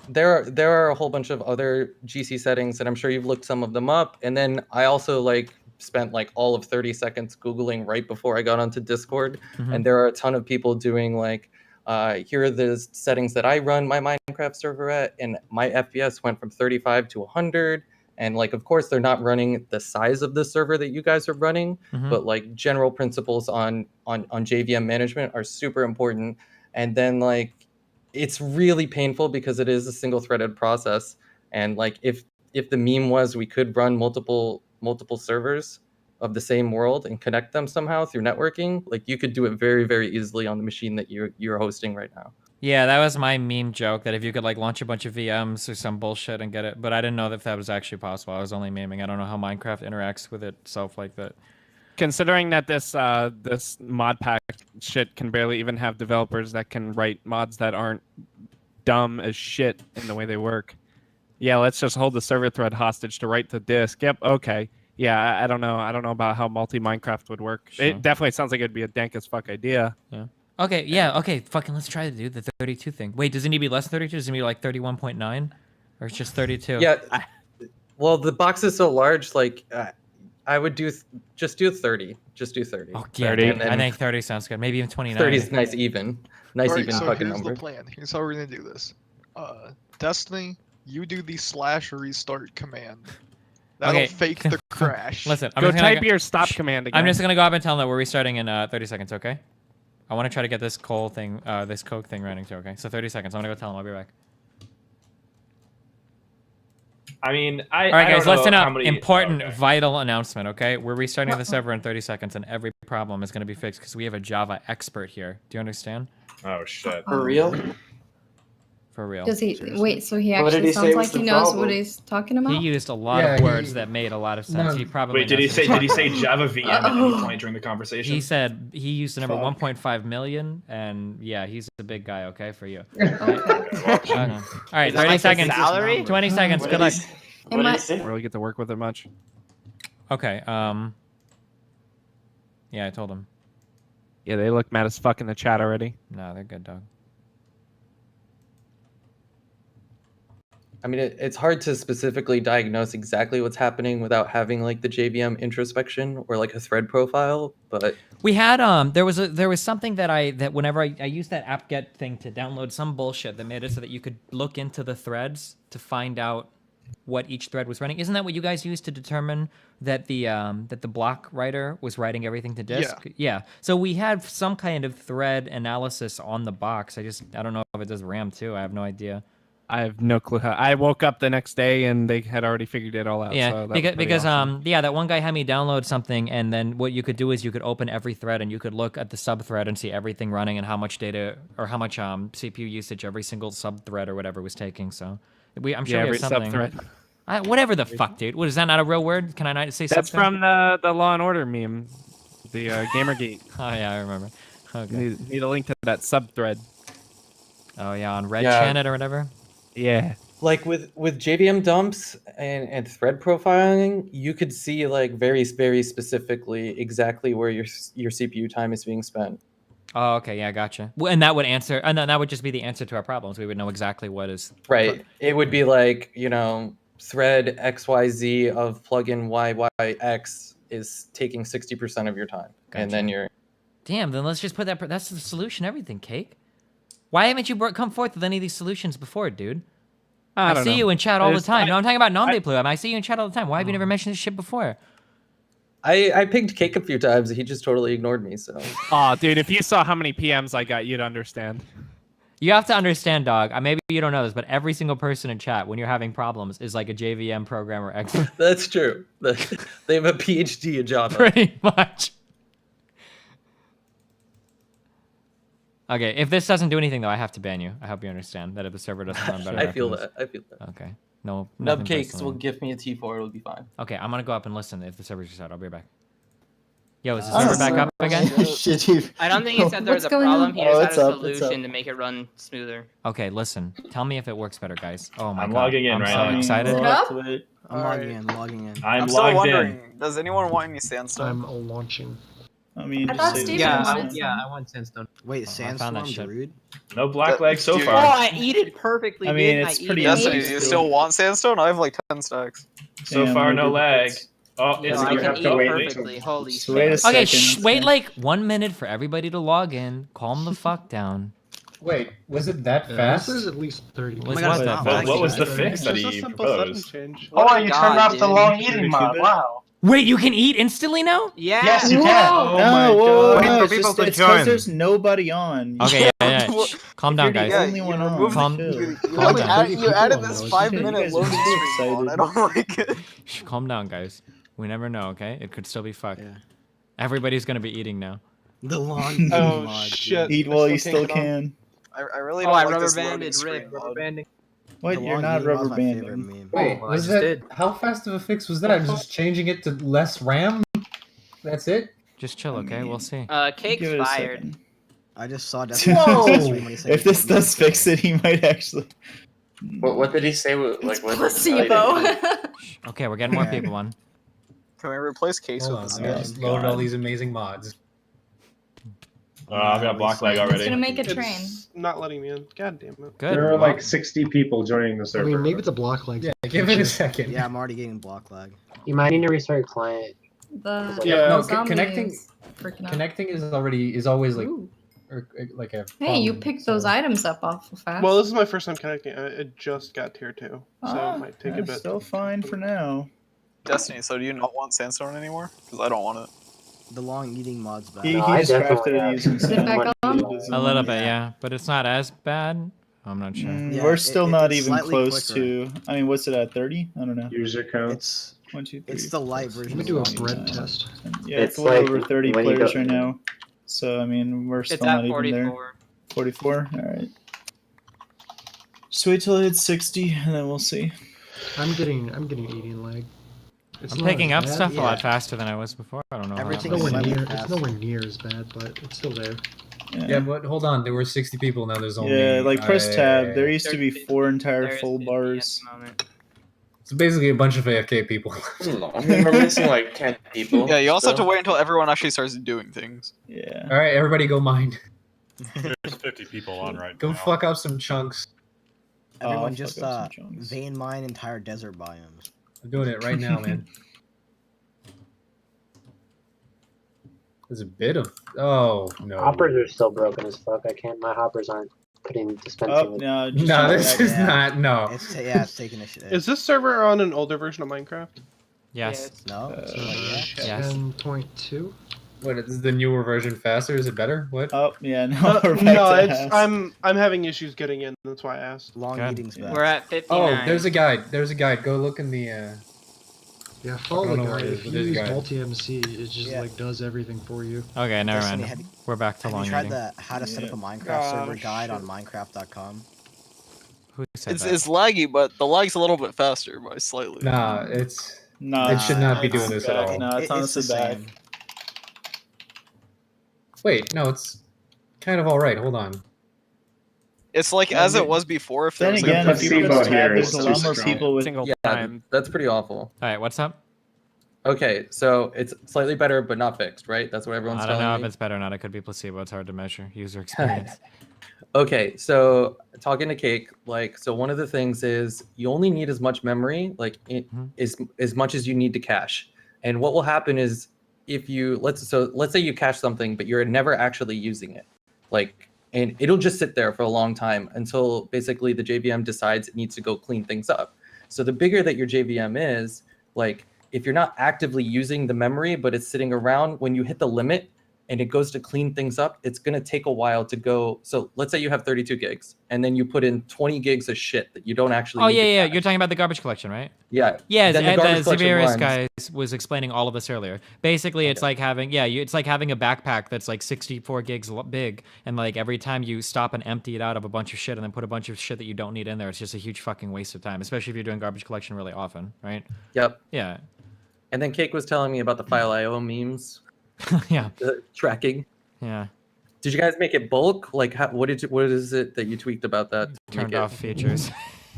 There are a whole bunch of other GC settings, and I'm sure you've looked some of them up. And then I also like spent like all of 30 seconds Googling right before I got onto Discord. And there are a ton of people doing like, here are the settings that I run my Minecraft server at, and my FPS went from 35 to 100. And like, of course, they're not running the size of the server that you guys are running, but like general principles on JVM management are super important. And then like, it's really painful because it is a single threaded process. And like, if the meme was we could run multiple servers of the same world and connect them somehow through networking, like you could do it very, very easily on the machine that you're hosting right now. Yeah, that was my meme joke, that if you could like launch a bunch of VMs or some bullshit and get it, but I didn't know if that was actually possible. I was only memeing. I don't know how Minecraft interacts with itself like that. Considering that this mod pack shit can barely even have developers that can write mods that aren't dumb as shit in the way they work. Yeah, let's just hold the server thread hostage to write the disk. Yep, okay. Yeah, I don't know. I don't know about how multi-Minecraft would work. Sure. It definitely sounds like it'd be a dank as fuck idea. Yeah. Okay, yeah, okay. Fucking let's try to do the 32 thing. Wait, does it need to be less than 32? Does it need to be like 31.9? Or it's just 32? Yeah. Well, the box is so large, like I would just do 30. Just do 30. Oh, yeah, 30. I think 30 sounds good. Maybe even 29. 30 is nice even. Nice Alright, even so fucking here's number. the plan. Here's how we're gonna do this. Destiny, you do the /restart command. That'll fake the crash. Listen, Go type your stop command again. I'm just gonna go up and tell them that we're restarting in 30 seconds, okay? I want to try to get this coal thing, this coke thing running too, okay? So 30 seconds. I'm gonna go tell them. I'll be back. I mean, All right, guys, listen up. Many... Important, vital announcement, okay? We're restarting the server in 30 seconds, and every problem is going to be fixed because we have a Java expert here. Do you understand? Oh, shit. For real? For real. Does he wait? So he What did actually he say sounds was like the he knows problem? what he's talking about. He used a lot of words that made a lot of sense. He probably Wait, did he say Java VM at any point during the conversation? He said he used the number 1.5 million, and yeah, he's a big guy. Okay, for you. Okay. All right, 30 like seconds. his salary? 20 seconds. Good luck. Really get to work with it much. Okay. Yeah, I told him. Yeah, they look mad as fuck in the chat already. No, they're good, dog. I mean, it's hard to specifically diagnose exactly what's happening without having like the JVM introspection or like a thread profile, but We had there was something that whenever I used that apt-get thing to download some bullshit that made it so that you could look into the threads to find out what each thread was running. Isn't that what you guys used to determine that the block writer was writing everything to disk? Yeah. So we had some kind of thread analysis on the box. I don't know if it does RAM too. I have no idea. I have no clue how. I woke up the next day and they had already figured it all out. Yeah, so because awesome. yeah, that one guy had me download something, and then what you could do is you could open every thread and you could look at the sub thread and see everything running and how much data or how much CPU usage every single sub thread or whatever was taking. So I'm sure we every have something. sub-thread. Whatever the fuck, dude. What is that? Not a real word? Can I not say? That's something? from the Law and Order meme, the Gamergate. Oh yeah, I remember. Okay. Need a link to that sub thread. Oh yeah, on Red Channel or whatever. Yeah. Like with JVM dumps and thread profiling, you could see like very specifically exactly where your CPU time is being spent. Oh, okay, yeah, gotcha. Well, and that would answer, and that would just be the answer to our problems. We would know exactly what is right. It would be like, you know, thread XYZ of plugin YYX is taking 60% of your time, and then you're. Damn. Then let's just put that. That's the solution. Everything, Cake. Why haven't you come forth with any of these solutions before, dude? I see you in chat all the time. No, I'm talking about Nom De Plume. I see you in chat all the time. Why have you never mentioned this shit before? I pinged Cake a few times. He just totally ignored me. So. Aw, dude, if you saw how many PMs I got, you'd understand. You have to understand, dog. Maybe you don't know this, but every single person in chat, when you're having problems, is like a JVM programmer expert. That's true. They have a PhD in Java. Pretty much. Okay, if this doesn't do anything, though, I have to ban you. I hope you understand that if the server doesn't run better. I feel that. Okay. No. Nubcakes will give me a T4. It'll be fine. Okay, I'm gonna go up and listen if the server's just out. I'll be right back. Yo, is the server back up again? I don't think he said there was a problem. He just had a solution to make it run smoother. Okay, listen. Tell me if it works better, guys. Oh my god. I'm logging in I'm right so now. excited. I'm logging in. I'm still logged wondering, in. does anyone want any sandstone? I'm launching. I mean, I thought Steven wanted some. I want sandstone. Wait, sandstorm's rude? No black leg so Oh, far. I eat it perfectly. I mean, dude. it's I pretty eat it. easy. Yes, you still want sandstone? I have like 10 stacks. So Damn, far, I no did lag. this. Oh, No, it's I you can have eat to it wait. perfectly. Holy Just wait a shit. Okay, second. wait like 1 minute for everybody to log in. Calm the fuck down. Wait, was it that This fast? is at least 30. Oh my God, What was the fix It's that just a he simple setting proposed? change. What Oh, a you god, turned off the dude. long eating mod. Wow. Wait, you can eat instantly now? Yeah. Yes, you can. No, whoa, Wait no, for it's people just, to it's 'cause join. there's nobody on. Okay, yeah. Shh, calm down, You're the guys. only one on. Calm- Chill. calm down. You added this You 5-minute guys are loading too screen on. excited. I don't like it. Shh, calm down, guys. We never know, okay? It could still be fucked. Yeah. Everybody's gonna be eating now. The long Oh mod. shit. Eat while you still can. I really Oh, don't I like rubber this loading banded screen Rick. Rubber mode. banding. What? You're not rubber banding. Meme. Wait, Well, was I just that did. how fast of a fix was that? Just changing it to less RAM? That's it? Just chill, okay? We'll see. Cake's Give it a fired. second. I just saw that. Whoa! If this does fix it, he might actually. What did he say? Like what? Placebo. Okay, we're getting more people on. Can we replace Case Hold with on, this? I just loaded all these amazing mods. I've got black leg already. It's gonna make a train. It's not letting me in. God damn it. Good. There are like 60 people joining the I server. mean, maybe it's a block lag. Yeah, give it a second. Yeah, I'm already getting block lag. You might need to restart your client. The No, zombie connecting is freaking out. connecting is always like Ooh. like a Hey, you problem, picked so- those items up awful fast. Well, this is my first time connecting. It just got tier 2, so it might take a That's bit. still fine for now. Destiny, so do you not want sandstone anymore? Because I don't want it. The long eating mod's back. He I just crafted definitely it using Is it back on? A little bit, yeah. But it's not as bad. I'm not sure. Yeah, We're still not it's even slightly close quicker. to. I mean, what's it at? 30? I don't know. User count. It's 1, 2, 3. it's the light four, version. Let me do a of bread Long Eating test. Yeah, it's It's a little like over 30 when you players go- right now. So I mean, we're still It's not at even there. 44. 44. All right. Just wait till it hits 60, and then we'll see. I'm getting eating lag. It's I'm not picking as up bad. stuff a lot Yeah. faster than I was before. I don't know. Everything how It's that is works. nowhere slightly near. It's faster. nowhere near as bad, but it's still there. Yeah, but hold on, there were 60 people, now there's only Yeah, like press tab. There used to be There's 4 entire There's full 50 bars. at the moment. It's basically a bunch of AFK people. I mean, we're missing like 10 people. Yeah, you also have to still. wait until everyone actually starts doing things. Yeah. All right, everybody go mine. There's 50 people on right Go now. fuck up some chunks. Everyone just vein mine entire desert biomes. I'm doing it right now, man. There's a bit of no. Hoppers are still broken as fuck. I can't. My hoppers aren't putting dispensing. Oh no, No, this is not. No. It's taking a shit. Is this server on an older version of Minecraft? Yes. No. Yes. 10.2. What is the newer version faster? Is it better? What? Oh yeah, no. I'm having issues getting in. That's why I asked. Long meetings back. We're at 59. Oh, there's a guide. There's a guide. Go look in the. Yeah, follow the guide. If you use guide. multi-MC, it just like does everything for you. Okay, never mind. We're back to long Have you tried meeting. the how to set up a Minecraft server guide on Minecraft.com? Who said that? It's laggy, but the lag's a little bit faster by slightly. Nah, it's. It should not be doing this at all. No, it's honestly bad. Wait, no, it's kind of all right. Hold on. It's like as it was before. If there Then was again, like if you put tab, there's a lot more people with. Single Yeah, time. that's pretty awful. All right, what's up? Okay, so it's slightly better, but not fixed, right? That's what everyone's I don't telling know me. if it's better or not. It could be placebo. It's hard to measure user experience. Okay, so talking to Cake, like, so one of the things is you only need as much memory, like, as much as you need to cache. And what will happen is if you let's say you cache something, but you're never actually using it, like, and it'll just sit there for a long time until basically the JVM decides it needs to go clean things up. So the bigger that your JVM is, like, if you're not actively using the memory, but it's sitting around, when you hit the limit and it goes to clean things up, it's going to take a while to go. So let's say you have 32 gigs and then you put in 20 gigs of shit that you don't actually Oh, need to yeah. cache. You're talking about the garbage collection, right? Yeah. Yeah, Then the garbage collection Xavierus runs. guy was explaining all of this earlier. Basically, it's like having it's like having a backpack that's like 64 gigs big, and like every time you stop and empty it out of a bunch of shit and then put a bunch of shit that you don't need in there, it's just a huge fucking waste of time, especially if you're doing garbage collection really often, right? Yep. Yeah. And then Cake was telling me about the file IO memes. Yeah. The tracking. Yeah. Did you guys make it bulk? Like, what is it that you tweaked about that? to Turned make it- off features.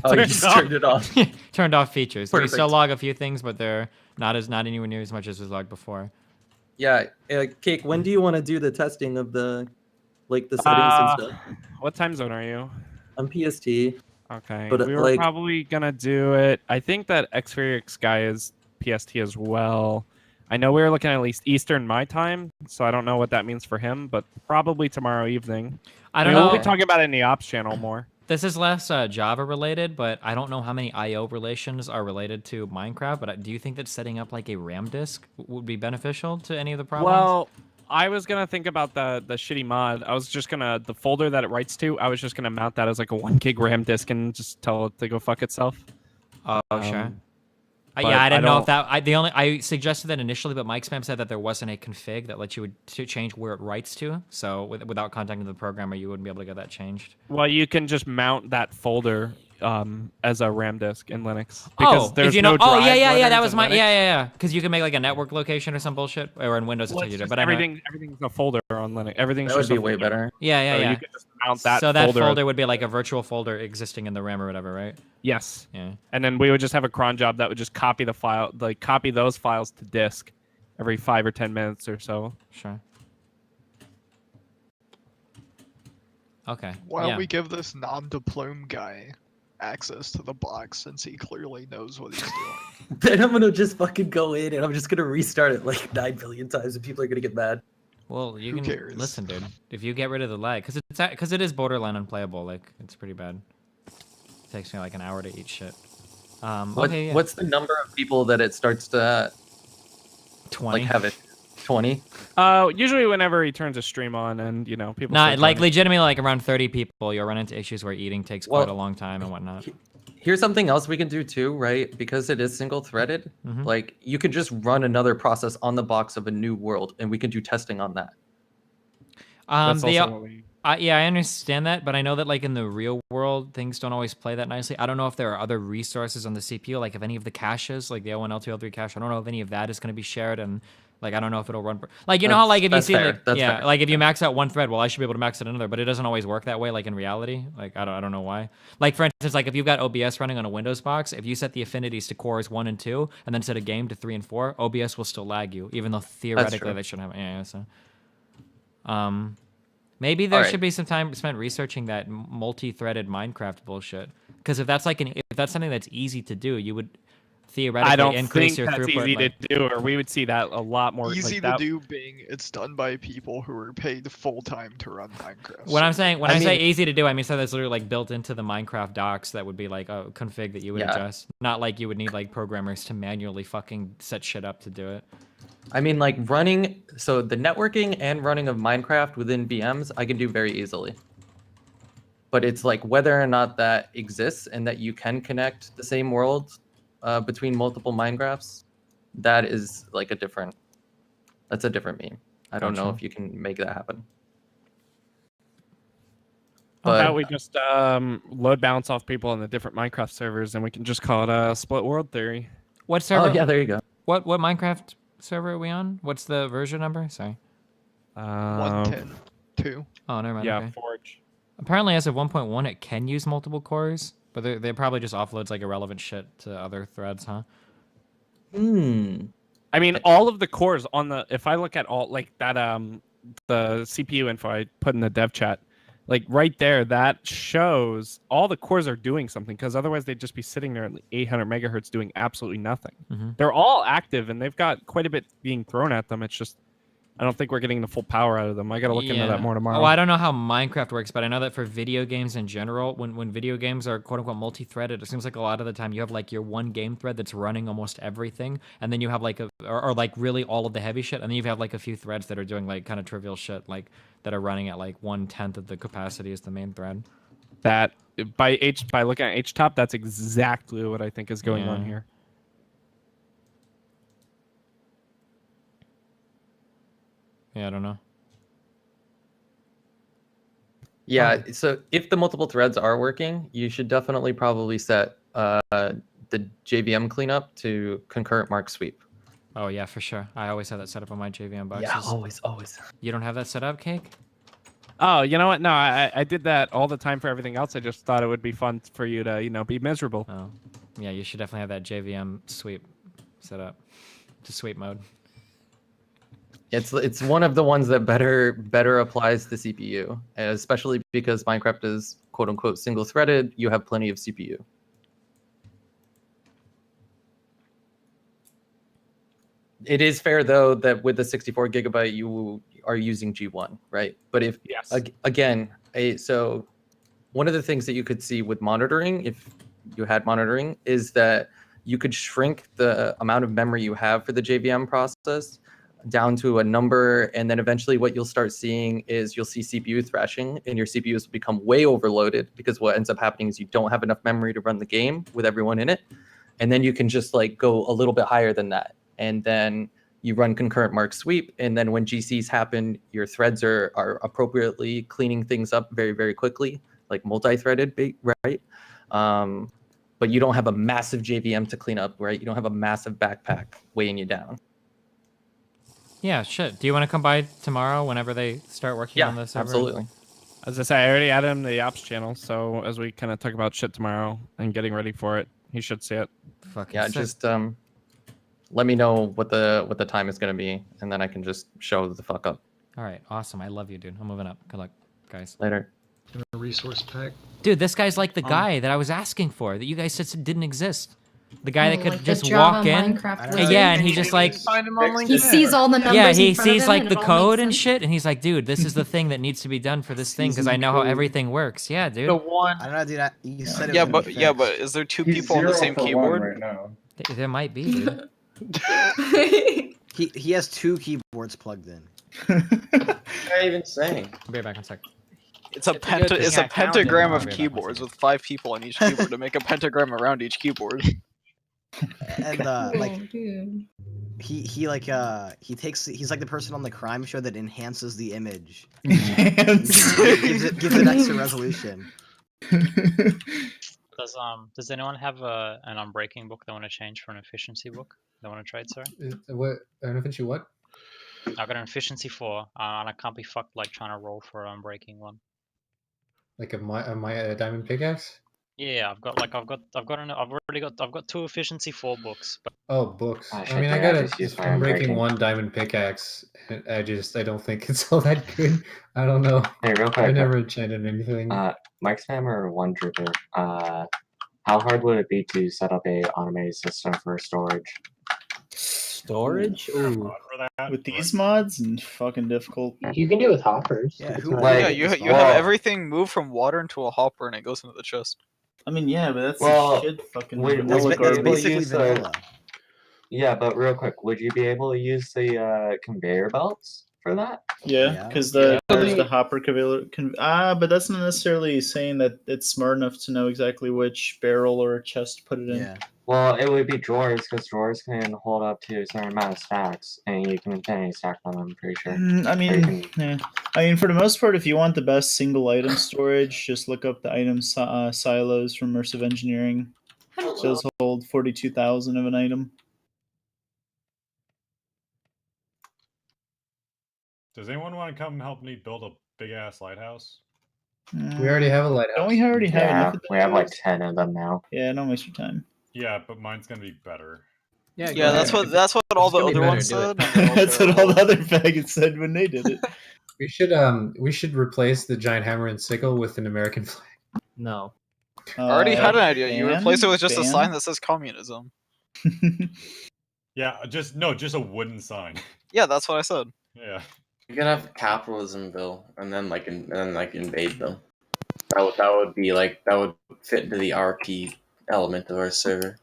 Oh, you just turned it off. Turned off features. We still Perfect. log a few things, but they're not anywhere near as much as was logged before. Yeah, Cake. When do you want to do the testing of the settings and stuff? What time zone are you? I'm PST. Okay, But, we were like- probably gonna do it. I think that Xferix guy is PST as well. I know we were looking at least Eastern my time, so I don't know what that means for him, but probably tomorrow evening. I don't We'll know. be talking about it in the ops channel more. This is less Java related, but I don't know how many I/O relations are related to Minecraft. But do you think that setting up like a RAM disk would be beneficial to any of the problems? Well, I was gonna think about the shitty mod. I was just gonna the folder that it writes to. I was just gonna mount that as like a 1 gig RAM disk and just tell it to go fuck itself. Oh, sure. but Yeah, I didn't know if don't- that. I suggested that initially, but Mike Spam said that there wasn't a config that lets you to change where it writes to. So without contacting the programmer, you wouldn't be able to get that changed. Well, you can just mount that folder as a RAM disk in Linux because Oh, there's if you know, no oh drive yeah, that letters was in my Linux. yeah. Because you can make like a network location or some bullshit, or in Windows Well, it's it's you do. just But I know- everything's a folder on Linux. Everything's That would just be a way folder. better. Yeah. So you can just mount that. So that folder as- would be like a virtual folder existing in the RAM or whatever, right? Yes. Yeah. And then we would just have a cron job that would just copy the file, like copy those files to disk every 5 or 10 minutes or so. Sure. Okay. Why don't yeah. we give this Nom De Plume guy access to the box since he clearly knows what he's doing? Then I'm gonna just fucking go in and I'm just gonna restart it like 9 billion times and people are gonna get mad. Well, you Who can cares? listen, dude. If you get rid of the lag, because it is borderline unplayable. Like it's pretty bad. It takes me like an hour to eat shit. Okay. Yeah. What's the number of people that it starts to 20? like have it 20? Usually whenever he turns a stream on and people. Not start like joining. legitimately like around 30 people. You'll run into issues where eating takes quite Well, a long time and whatnot. Here's something else we can do too, right? Because it is single threaded, Mhm. like you could just run another process on the box of a new world and we can do testing on that. That's They, also what we- yeah, I understand that, but I know that like in the real world, things don't always play that nicely. I don't know if there are other resources on the CPU, like if any of the caches, like the L1, L2, L3 cache, I don't know if any of that is going to be shared, and like I don't know if it'll run. Like you know how like if you That's see fair. like That's yeah, fair. like if you max out one thread, well I should be able to max out another, but it doesn't always work that way. Like in reality, like I don't know why. Like for instance, like if you've got OBS running on a Windows box, if you set the affinities to cores 1 and 2, and then set a game to 3 and 4, OBS will still lag you, even though theoretically true. they shouldn't have. Yeah. So, Maybe there should be some time spent researching that multi-threaded Minecraft bullshit. Because if that's if that's something that's easy to do, you would theoretically I don't increase think your that's throughput. easy to do, or we would see that a lot more. Easy to do being it's done by people who are paid full time to run Minecraft. When I'm saying I say easy to do, I mean something that's literally like built into the Minecraft docs that would be like a config that you would adjust. Not like you would need like programmers to manually fucking set shit up to do it. I mean, like running, so the networking and running of Minecraft within VMs, I can do very easily. But it's like whether or not that exists and that you can connect the same world between multiple Minecrafts, that is like that's a different meme. I don't know if you can make that happen. How about we just load balance off people on the different Minecraft servers, and we can just call it a split world theory. What server? Oh yeah, there you go. What Minecraft server are we on? What's the version number? Sorry. 1.10.2. Oh, never mind. Yeah, okay. Forge. Apparently, as of 1.1, it can use multiple cores, but they probably just offloads like irrelevant shit to other threads, huh? I mean, all of the cores on the. If I look at all like that, the CPU info I put in the dev chat, like right there, that shows all the cores are doing something, because otherwise they'd just be sitting there at 800 megahertz doing absolutely nothing. They're all active and they've got quite a bit being thrown at them. It's just I don't think we're getting the full power out of them. I got to look into that more tomorrow. Oh, I don't know how Minecraft works, but I know that for video games in general, when video games are quote unquote multi-threaded, it seems like a lot of the time you have like your one game thread that's running almost everything, and then you have like or like really all of the heavy shit, and then you have like a few threads that are doing like kind of trivial shit, like that are running at like 1/10 of the capacity as the main thread. That by looking at HTOP, that's exactly what I think is going on here. Yeah, I don't know. Yeah, so if the multiple threads are working, you should definitely probably set the JVM cleanup to concurrent mark sweep. Oh yeah, for sure. I always have that set up on my JVM boxes. Yeah, always. You don't have that set up, Cake? Oh, you know what? No, I did that all the time for everything else. I just thought it would be fun for you to, be miserable. Oh, yeah, you should definitely have that JVM sweep set up to sweep mode. It's one of the ones that better applies to CPU, especially because Minecraft is quote unquote single threaded. You have plenty of CPU. It is fair though that with the 64 gigabyte you are using G1, right? But if again, so one of the things that you could see with monitoring, if you had monitoring, is that you could shrink the amount of memory you have for the JVM process down to a number, and then eventually what you'll start seeing is you'll see CPU thrashing, and your CPUs will become way overloaded, because what ends up happening is you don't have enough memory to run the game with everyone in it, and then you can just like go a little bit higher than that, and then you run concurrent mark sweep, and then when GCs happen, your threads are appropriately cleaning things up very, very quickly, like multi-threaded, right? But you don't have a massive JVM to clean up, right? You don't have a massive backpack weighing you down. Yeah, shit. Do you want to come by tomorrow whenever they start working on this? Absolutely. As I say, I already added him to the ops channel, so as we kind of talk about shit tomorrow and getting ready for it, he should see it. Yeah, just let me know what the time is going to be, and then I can just show the fuck up. All right, awesome. I love you, dude. I'm moving up. Good luck, guys. Later. A resource pack. Dude, this guy's like the guy that I was asking for, that you guys said didn't exist. The guy that could like the just Java walk in. Minecraft Yeah, and he just like he sees all the numbers. yeah, he in front of sees him like and the it all code makes and sense. shit, and he's like, dude, this is the thing that needs to be done for this thing because I know how everything works. Yeah, dude. The one. I don't know, dude. You said it. Yeah, was gonna but be is there two He's people on the 0 same for 1 keyboard? right now. There might be, dude. He has 2 keyboards plugged in. What are you even saying? I'll be right back in a sec. It's a pentagram of keyboards with 5 people on each keyboard to make a pentagram around each keyboard. And like dude. he's like the person on the crime show that enhances the image. gives it extra resolution. Does anyone have an unbreaking book they want to change for an efficiency book? They want to trade, sorry? What? An efficiency what? I've got an efficiency 4, and I can't be fucked like trying to roll for an unbreaking one. Like a diamond pickaxe? Yeah, I've got 2 efficiency 4 books. But... Oh, books. Oh, I shit, mean, I yeah, got just use it. fire I'm breaking breaking. 1 diamond pickaxe. I don't think it's all that good. I don't know. Hey, real I quick. never enchanted anything. Mike Spammer 1 Trooper. How hard would it be to set up a automated system for storage? Storage? Ooh. With these mods and fucking difficult. You can do it with hoppers. Yeah, It's who? not- Yeah, you have everything move from water into a hopper and it goes into the chest. I mean, yeah, but that's Well, shit fucking would vanilla you be able to garbage. use the... Yeah, but real quick, would you be able to use the conveyor belts for that? Yeah, because there's the hopper conveyor. But that's not necessarily saying that it's smart enough to know exactly which barrel or chest to put it in. Yeah. Well, it would be drawers, because drawers can hold up to a certain amount of stacks, and you can infinity stack them, I'm pretty sure. I mean, for the most part, if you want the best single item storage, just look up the item silos from Immersive Engineering. Those hold 42,000 of an item. Does anyone want to come help me build a big ass lighthouse? We already have a lighthouse. Don't we already have enough of we have like those? 10 of them now. Yeah, don't waste your time. Yeah, but mine's gonna be better. Yeah, that's what all the other ones said. That's what all the other faggots said when they did it. We should replace the giant hammer and sickle with an American flag. No. I already had an idea. You ban? replace it with just a Ban? sign that says communism. Yeah, just a wooden sign. Yeah, that's what I said. Yeah. You can have capitalism, Bill, and then invade them. That would fit into the RP element of our server.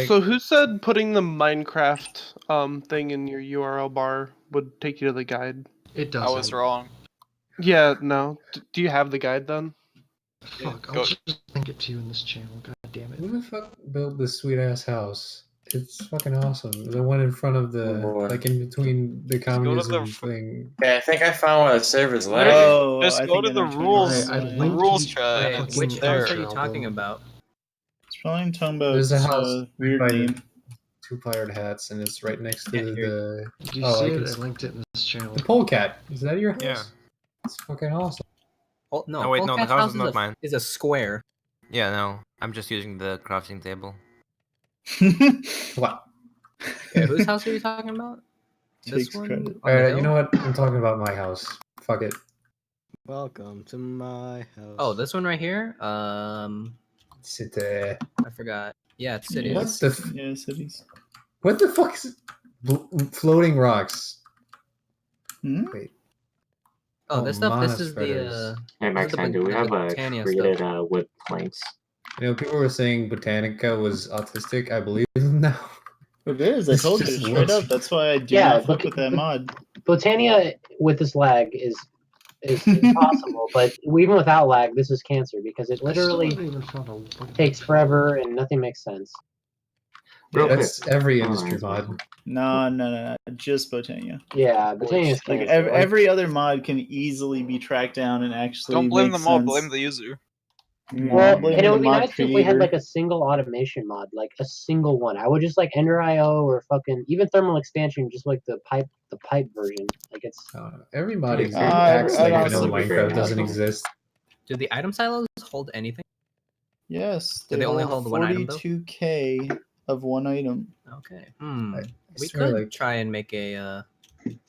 So who said putting the Minecraft thing in your URL bar would take you to the guide? It I was wrong. Yeah, no. Do you have the guide then? Fuck, I'll just link it to you in this channel. God damn it. Who the fuck built this sweet ass house? It's fucking awesome. The one in front of the, like in between the communism thing. Yeah, I think I found one of the servers lagging. Oh, Just go to the rules chat. Which house are you talking about? It's probably talking about There's a house weird by name. 2 playered hats, and it's right next to the. Did you see it? I linked it in this channel. The polecat. Is that your house? Yeah. It's fucking awesome. Oh, no, Oh wait, no, the Polecat's house is not mine. Is a square. Yeah, no, I'm just using the crafting table. What? Okay, whose house are you talking about? This one? Alright, you know what? I'm talking about my house. Fuck it. Welcome to my house. Oh, this one right here? City. I forgot. Yeah, it's cities. What the? Yeah, cities. What the fuck is floating rocks? Wait. Oh, this stuff. This is the. Hey, Max, do we have created wood planks? You know, people were saying Botanica was autistic. I believe them now. It is. I told you straight up. That's why I do not fuck with that mod. Botania with this lag is impossible, but even without lag, this is cancer because it literally takes forever and nothing makes sense. That's every industry mod. No, just Botania. Yeah, Botania is like cancer. every other mod can easily be tracked down and actually. Don't blame make them all. sense. Blame the user. Well, and it would be nice if we had like a single automation mod, like a single one. I would just like Ender IO or fucking even thermal expansion, just like the pipe version. Like it's every mod acts like vanilla Minecraft doesn't exist. Do the item silos hold anything? Yes. Do they only hold one item, though? 42K of one item. Okay. We swear, could try and make a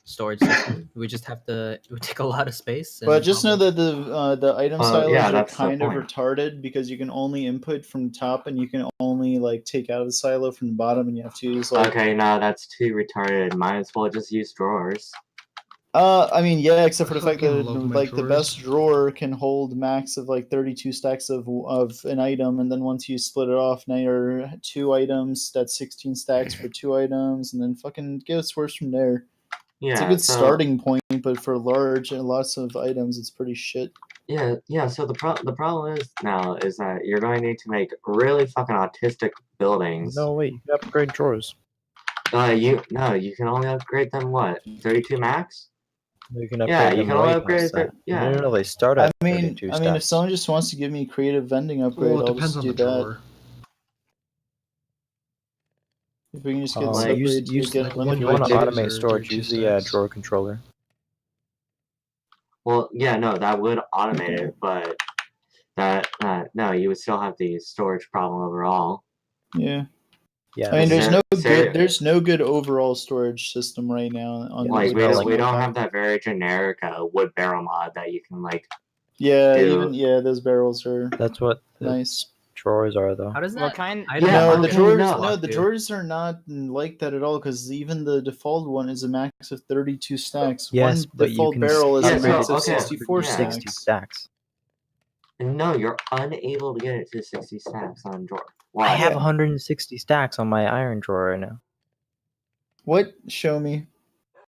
storage system. We just have to. It would take a lot of space. But just know that the item silos are that's the kind of point. retarded because you can only input from top and you can only like take out of the silo from the bottom, and you have to use like. Okay, no, that's too retarded. Might as well just use drawers. I mean, yeah, except for the fact that love my like the drawers. best drawer can hold max of like 32 stacks of an item, and then once you split it off, now you're 2 items. That's 16 stacks for 2 items, and then fucking gets worse from there. Yeah, it's a good so- starting point, but for large and lots of items, it's pretty shit. Yeah. So the problem is now is that you're going to need to make really fucking autistic buildings. No, wait. You can upgrade drawers. You can only upgrade them what 32 max. You can Yeah, you can only upgrade it. Yeah. No, they start at I mean, 32 if stacks. someone just wants to give me a creative vending upgrade, Well, it I'll depends just on do the that. drawer. If we can just get Use upgrades, get if limited you want to upgrades. automate storage, use the drawer controller. Well, yeah, no, that would automate it, but no, you would still have the storage problem overall. Yeah. Yeah. I mean, there's no good overall storage system right now on like we don't have that very generic wood barrel mod that you can like. Yeah, do. those barrels are. That's what nice. Drawers are though. How does that kind? The drawers are not like that at all because even the default one is a max of 32 stacks. Yes, one but you default can barrel is a upgrade max it of to 64 60 stacks. stacks. No, you're unable to get it to 60 stacks on drawer. I have 160 stacks on my iron drawer right now. What? Show me.